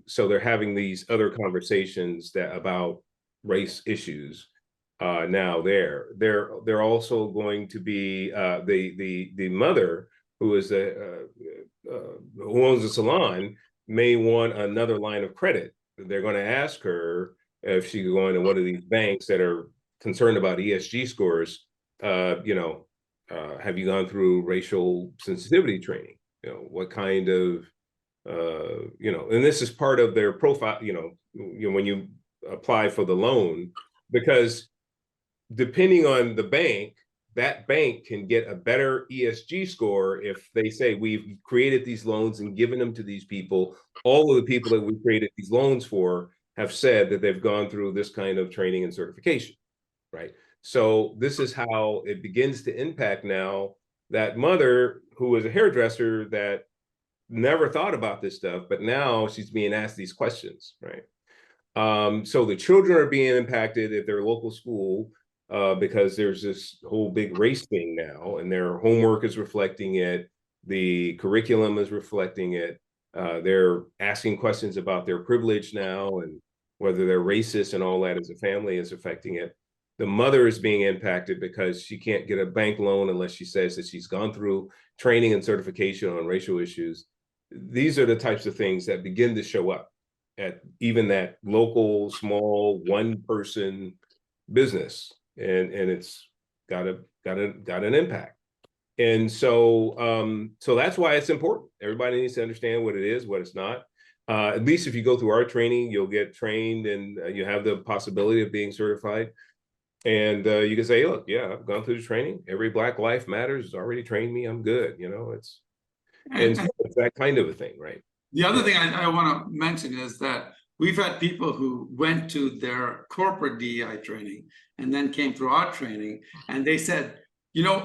So they're having these other conversations about race issues now they're also going to be the mother who is who owns a salon may want another line of credit. They're going to ask her if she could go into one of these banks that are concerned about ESG scores. Have you gone through racial sensitivity training? What kind of and this is part of their profile, when you apply for the loan, because depending on the bank, that bank can get a better ESG score if they say we've created these loans and given them to these people. All of the people that we created these loans for have said that they've gone through this kind of training and certification, right? So this is how it begins to impact now that mother who was a hairdresser that never thought about this stuff, but now she's being asked these questions, right? So the children are being impacted at their local school because there's this whole big race thing now, and their homework is reflecting it. The curriculum is reflecting it. They're asking questions about their privilege now and whether they're racist and all that as a family is affecting it. The mother is being impacted because she can't get a bank loan unless she says that she's gone through training and certification on racial issues. These are the types of things that begin to show up at even that local, small, one-person business, and it's got an impact. And so so that's why it's important. Everybody needs to understand what it is, what it's not. At least if you go through our training, you'll get trained and you have the possibility of being certified. And you can say, look, yeah, I've gone through the training. Every Black Life Matters has already trained me. I'm good. It's that kind of a thing, right? The other thing I want to mention is that we've had people who went to their corporate DEI training and then came through our training, and they said,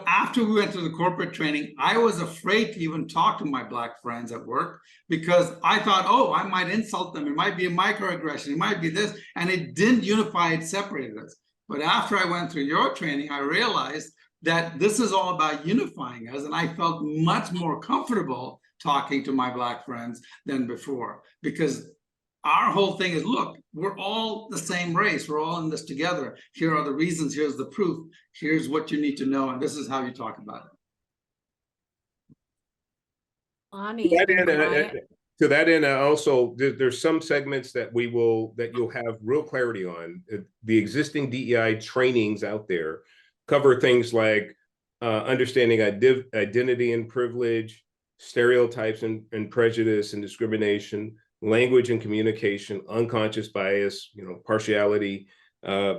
after we went through the corporate training, I was afraid to even talk to my Black friends at work because I thought, oh, I might insult them. It might be a microaggression. It might be this. And it didn't unify, it separated us. But after I went through your training, I realized that this is all about unifying us. And I felt much more comfortable talking to my Black friends than before, because our whole thing is, look, we're all the same race. We're all in this together. Here are the reasons. Here's the proof. Here's what you need to know. And this is how you talk about it. Lonnie, to that end, also, there's some segments that you'll have real clarity on. The existing DEI trainings out there cover things like understanding identity and privilege, stereotypes and prejudice and discrimination, language and communication, unconscious bias, partiality,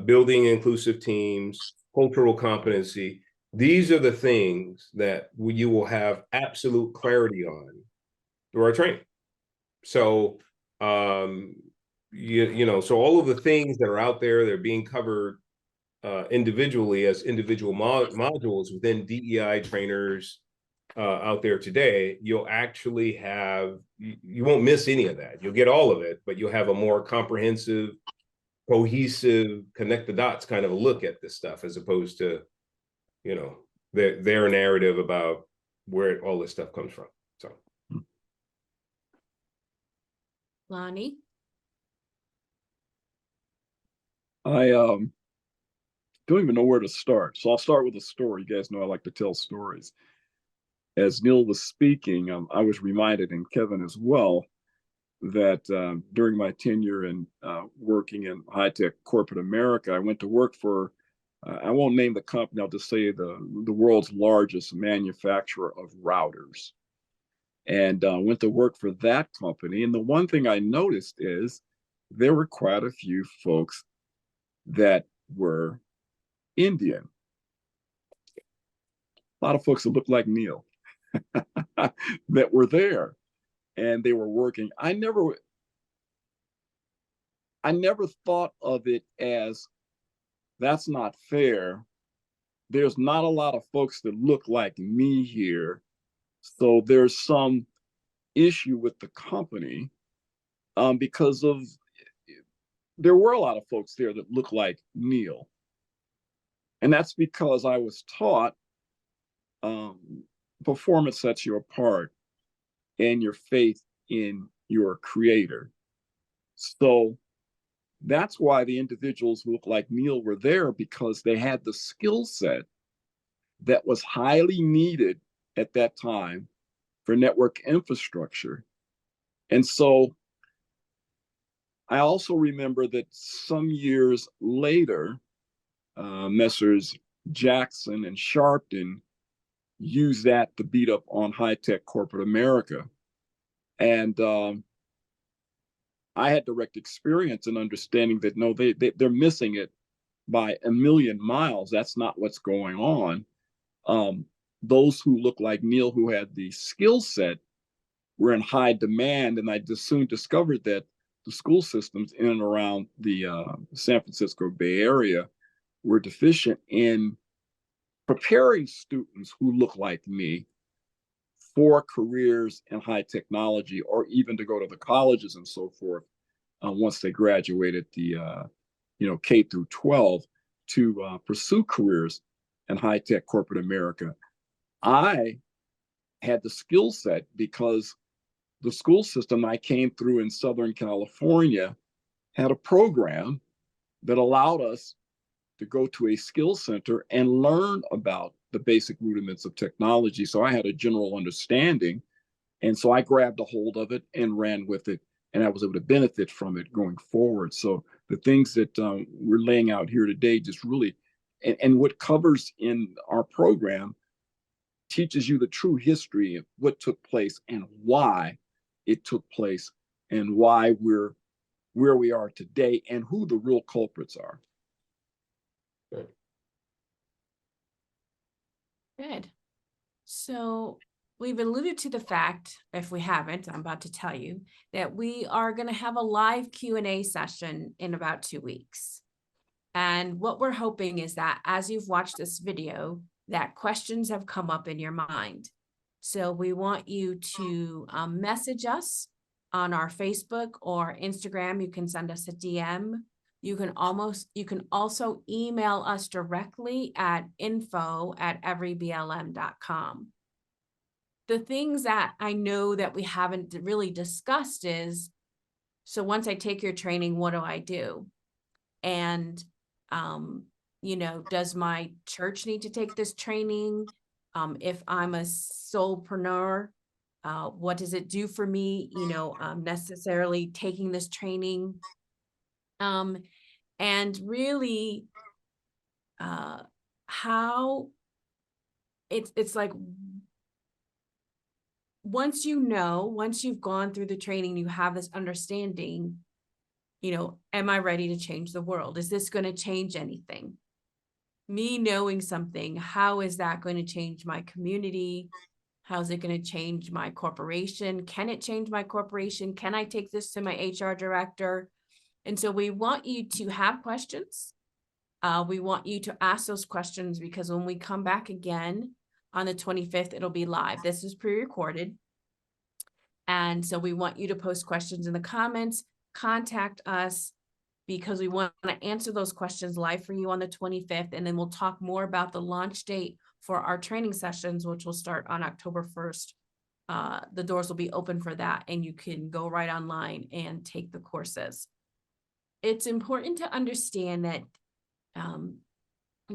building inclusive teams, cultural competency. These are the things that you will have absolute clarity on through our training. So, so all of the things that are out there, they're being covered individually as individual modules within DEI trainers out there today. You'll actually have, you won't miss any of that. You'll get all of it, but you'll have a more comprehensive, cohesive, connect the dots kind of a look at this stuff, as opposed to, their narrative about where all this stuff comes from. So. Lonnie? I don't even know where to start. So I'll start with a story. You guys know I like to tell stories. As Neil was speaking, I was reminded, and Kevin as well, that during my tenure in working in high-tech corporate America, I went to work for, I won't name the company, I'll just say the world's largest manufacturer of routers. And went to work for that company. And the one thing I noticed is there were quite a few folks that were Indian. A lot of folks that looked like Neil that were there, and they were working. I never thought of it as, that's not fair. There's not a lot of folks that look like me here. So there's some issue with the company because there were a lot of folks there that look like Neil. And that's because I was taught performance sets you apart and your faith in your creator. So that's why the individuals who look like Neil were there, because they had the skill set that was highly needed at that time for network infrastructure. And so I also remember that some years later, Messrs. Jackson and Sharpton used that to beat up on high-tech corporate America. And I had direct experience in understanding that no, they're missing it by a million miles. That's not what's going on. Those who look like Neil, who had the skill set, were in high demand, and I just soon discovered that the school systems in and around the San Francisco Bay Area were deficient in preparing students who look like me for careers in high technology, or even to go to the colleges and so forth once they graduated the K through 12 to pursue careers in high tech corporate America. I had the skill set because the school system I came through in Southern California had a program that allowed us to go to a skill center and learn about the basic rudiments of technology. So I had a general understanding. And so I grabbed a hold of it and ran with it. And I was able to benefit from it going forward. So the things that we're laying out here today just really, and what covers in our program teaches you the true history of what took place and why it took place and why we're where we are today and who the real culprits are. Good. So we've alluded to the fact, if we haven't, I'm about to tell you, that we are going to have a live Q&A session in about 2 weeks. And what we're hoping is that as you've watched this video, that questions have come up in your mind. So we want you to message us on our Facebook or Instagram. You can send us a DM. You can also email us directly at info@everyblm.com. The things that I know that we haven't really discussed is, so once I take your training, what do I do? And, does my church need to take this training? If I'm a solopreneur, what does it do for me, necessarily taking this training? And really, how it's like, once you've gone through the training, you have this understanding, am I ready to change the world? Is this going to change anything? Me knowing something, how is that going to change my community? How's it going to change my corporation? Can it change my corporation? Can I take this to my HR director? And so we want you to have questions. We want you to ask those questions, because when we come back again on the 25th, it'll be live. This is pre-recorded. And so we want you to post questions in the comments, contact us, because we want to answer those questions live for you on the 25th. And then we'll talk more about the launch date for our training sessions, which will start on October 1st. The doors will be open for that, and you can go right online and take the courses. It's important to understand that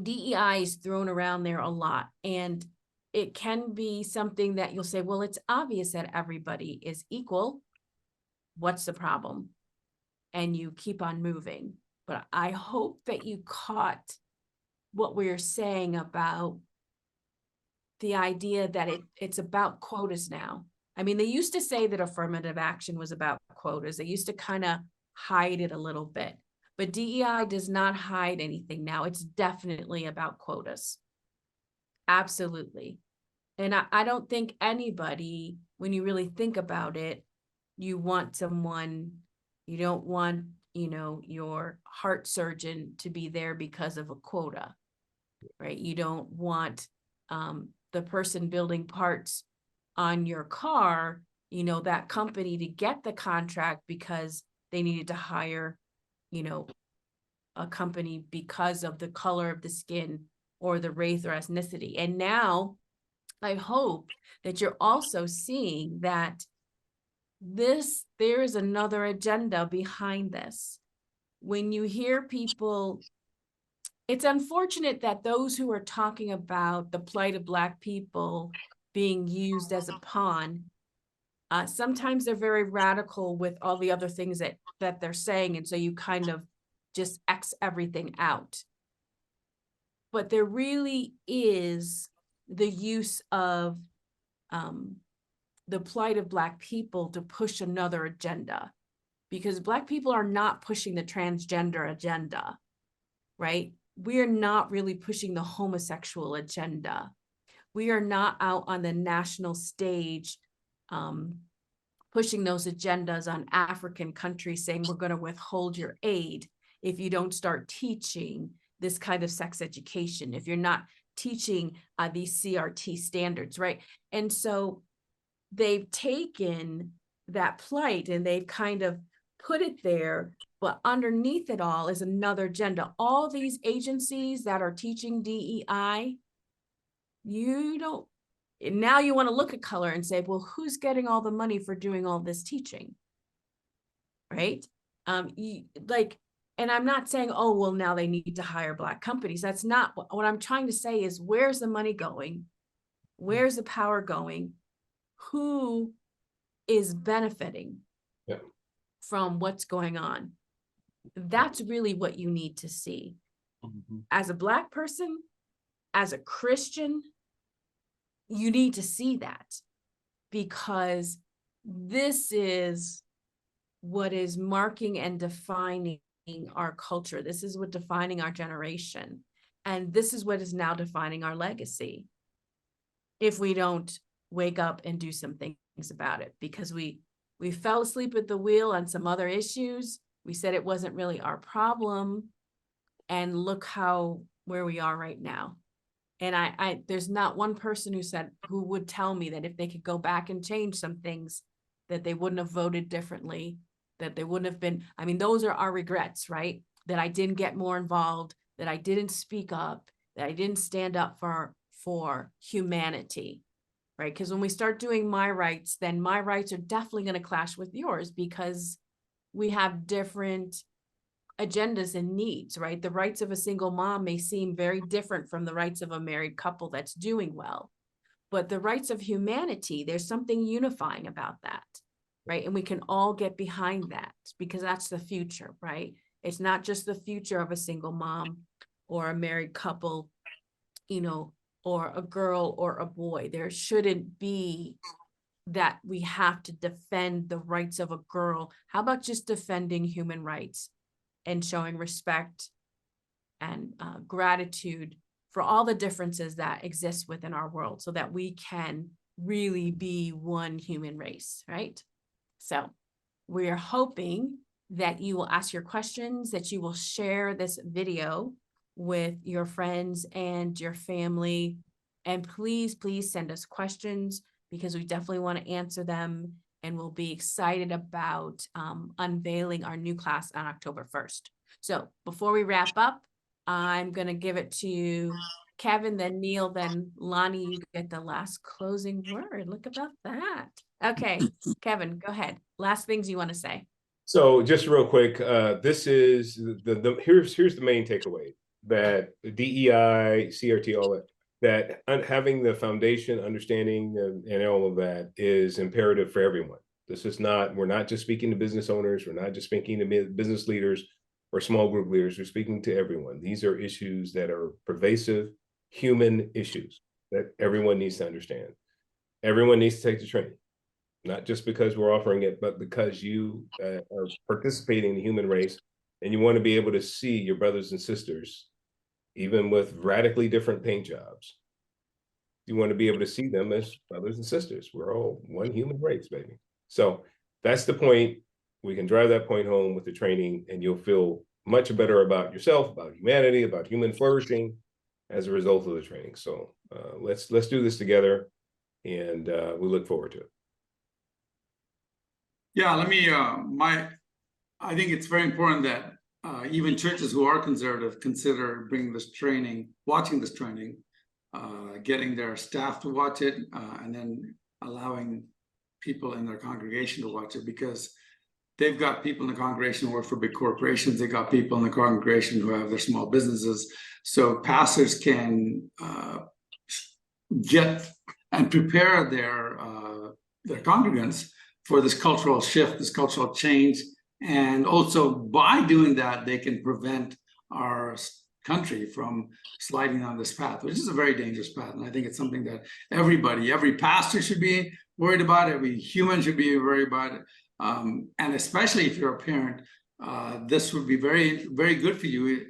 DEI is thrown around there a lot, and it can be something that you'll say, well, it's obvious that everybody is equal. What's the problem? And you keep on moving. But I hope that you caught what we're saying about the idea that it's about quotas now. I mean, they used to say that affirmative action was about quotas. They used to kind of hide it a little bit. But DEI does not hide anything now. It's definitely about quotas. Absolutely. And I don't think anybody, when you really think about it, you don't want, your heart surgeon to be there because of a quota, right? You don't want the person building parts on your car, that company to get the contract because they needed to hire, a company because of the color of the skin or the race or ethnicity. And now I hope that you're also seeing that there is another agenda behind this. When you hear people, it's unfortunate that those who are talking about the plight of Black people being used as a pawn, sometimes they're very radical with all the other things that they're saying. And so you kind of just X everything out. But there really is the use of the plight of Black people to push another agenda, because Black people are not pushing the transgender agenda, right? We are not really pushing the homosexual agenda. We are not out on the national stage pushing those agendas on African countries saying we're going to withhold your aid if you don't start teaching this kind of sex education, if you're not teaching these CRT standards, right? And so they've taken that plight and they've kind of put it there, but underneath it all is another agenda. All these agencies that are teaching DEI, now you want to look at color and say, well, who's getting all the money for doing all this teaching, right? And I'm not saying, oh, well, now they need to hire Black companies. That's not what I'm trying to say is, where's the money going? Where's the power going? Who is benefiting from what's going on? That's really what you need to see. As a Black person, as a Christian, you need to see that, because this is what is marking and defining our culture. This is what defining our generation. And this is what is now defining our legacy, if we don't wake up and do some things about it, because we fell asleep at the wheel on some other issues. We said it wasn't really our problem. And look where we are right now. And there's not one person who would tell me that if they could go back and change some things, that they wouldn't have voted differently, that they wouldn't have been, I mean, those are our regrets, right? That I didn't get more involved, that I didn't speak up, that I didn't stand up for humanity, right? Because when we start doing my rights, then my rights are definitely going to clash with yours, because we have different agendas and needs, right? The rights of a single mom may seem very different from the rights of a married couple that's doing well, but the rights of humanity, there's something unifying about that, right? And we can all get behind that, because that's the future, right? It's not just the future of a single mom or a married couple, or a girl or a boy. There shouldn't be that we have to defend the rights of a girl. How about just defending human rights and showing respect and gratitude for all the differences that exist within our world, so that we can really be one human race, right? So we're hoping that you will ask your questions, that you will share this video with your friends and your family. And please, please send us questions, because we definitely want to answer them. And we'll be excited about unveiling our new class on October 1st. So before we wrap up, I'm going to give it to Kevin, then Neil, then Lonnie. You get the last closing word. Look about that. Okay, Kevin, go ahead. Last things you want to say. So just real quick, this is here's the main takeaway, that DEI, CRT, all that having the foundation, understanding, and all of that is imperative for everyone. This is not, we're not just speaking to business owners, we're not just speaking to business leaders or small group leaders, we're speaking to everyone. These are issues that are pervasive human issues that everyone needs to understand. Everyone needs to take the training, not just because we're offering it, but because you are participating in the human race, and you want to be able to see your brothers and sisters, even with radically different paint jobs. You want to be able to see them as brothers and sisters. We're all one human race, baby. So that's the point. We can drive that point home with the training, and you'll feel much better about yourself, about humanity, about human flourishing as a result of the training. So let's do this together, and we look forward to it. Yeah, let me, I think it's very important that even churches who are conservative consider bringing this training, watching this training, getting their staff to watch it, and then allowing people in their congregation to watch it, because they've got people in the congregation who work for big corporations. They got people in the congregation who have their small businesses. So pastors can get and prepare their congregants for this cultural shift, this cultural change. And also by doing that, they can prevent our country from sliding on this path, which is a very dangerous path. And I think it's something that every pastor should be worried about, every human should be worried about it. And especially if you're a parent, this would be very, very good for you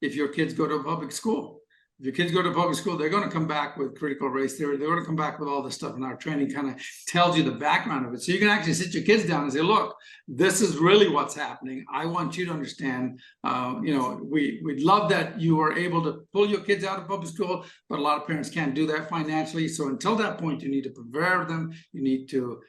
if your kids go to a public school. If your kids go to public school, they're going to come back with critical race theory. They're going to come back with all this stuff, and our training kind of tells you the background of it. So you can actually sit your kids down and say, look, this is really what's happening. I want you to understand, we'd love that you are able to pull your kids out of public school, but a lot of parents can't do that financially. So until that point, you need to prepare them. You need to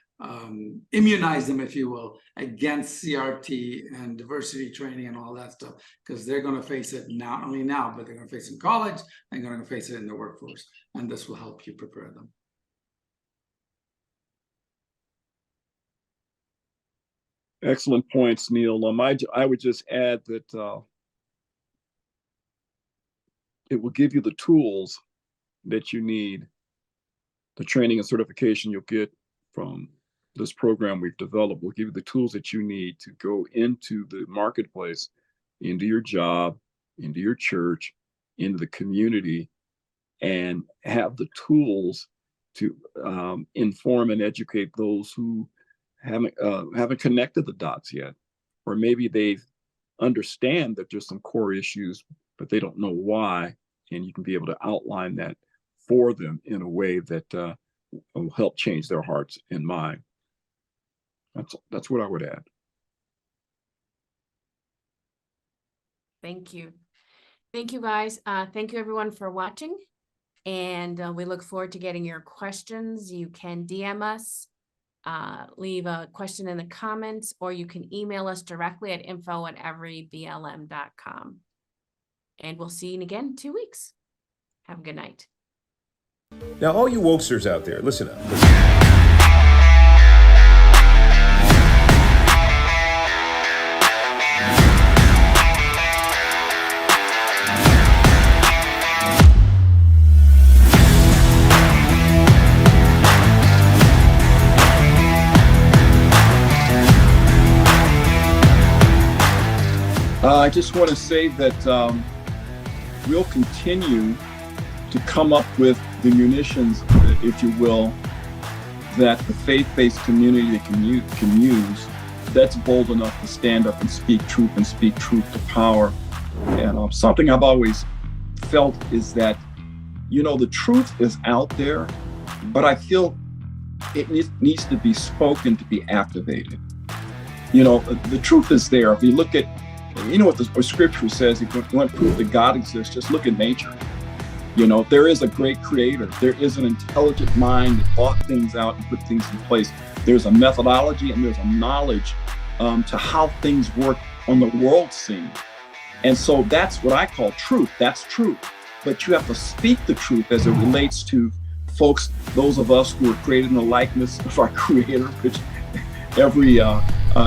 immunize them, if you will, against CRT and diversity training and all that stuff, because they're going to face it not only now, but they're going to face it in college, and they're going to face it in the workforce, and this will help you prepare them. Excellent points, Neil. I would just add that it will give you the tools that you need, the training and certification you'll get from this program we've developed will give you the tools that you need to go into the marketplace, into your job, into your church, into the community, and have the tools to inform and educate those who haven't connected the dots yet, or maybe they understand that there's some core issues, but they don't know why, and you can be able to outline that for them in a way that will help change their hearts and mind. That's what I would add. Thank you. Thank you, guys. Thank you, everyone, for watching. And we look forward to getting your questions. You can DM us, leave a question in the comments, or you can email us directly at info@everyblm.com. And we'll see you again in 2 weeks. Have a good night. Now, all you wokesters out there, listen up. I just want to say that we'll continue to come up with the munitions, if you will, that the faith-based community can use, that's bold enough to stand up and speak truth to power. And something I've always felt is that, the truth is out there, but I feel it needs to be spoken to be activated. The truth is there. If you look at, what the scripture says, if you want proof that God exists, just look at nature. There is a great creator. There is an intelligent mind that thought things out and put things in place. There's a methodology and there's a knowledge to how things work on the world scene. And so that's what I call truth. That's truth. But you have to speak the truth as it relates to folks, those of us who are created in the likeness of our creator, which every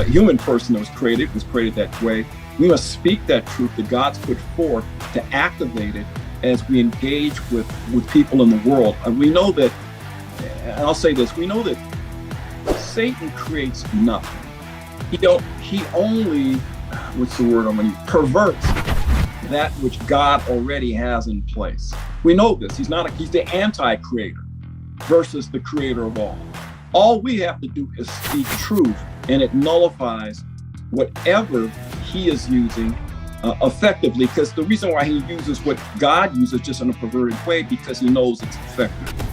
human person that was created that way. We must speak that truth that God's put forth to activate it as we engage with people in the world. And we know that, and I'll say this, we know that Satan creates nothing. He only, perverts that which God already has in place. We know this. He's the anti-creator versus the creator of all. All we have to do is speak truth, and it nullifies whatever he is using effectively, because the reason why he uses what God uses just in a perverted way, because he knows it's effective.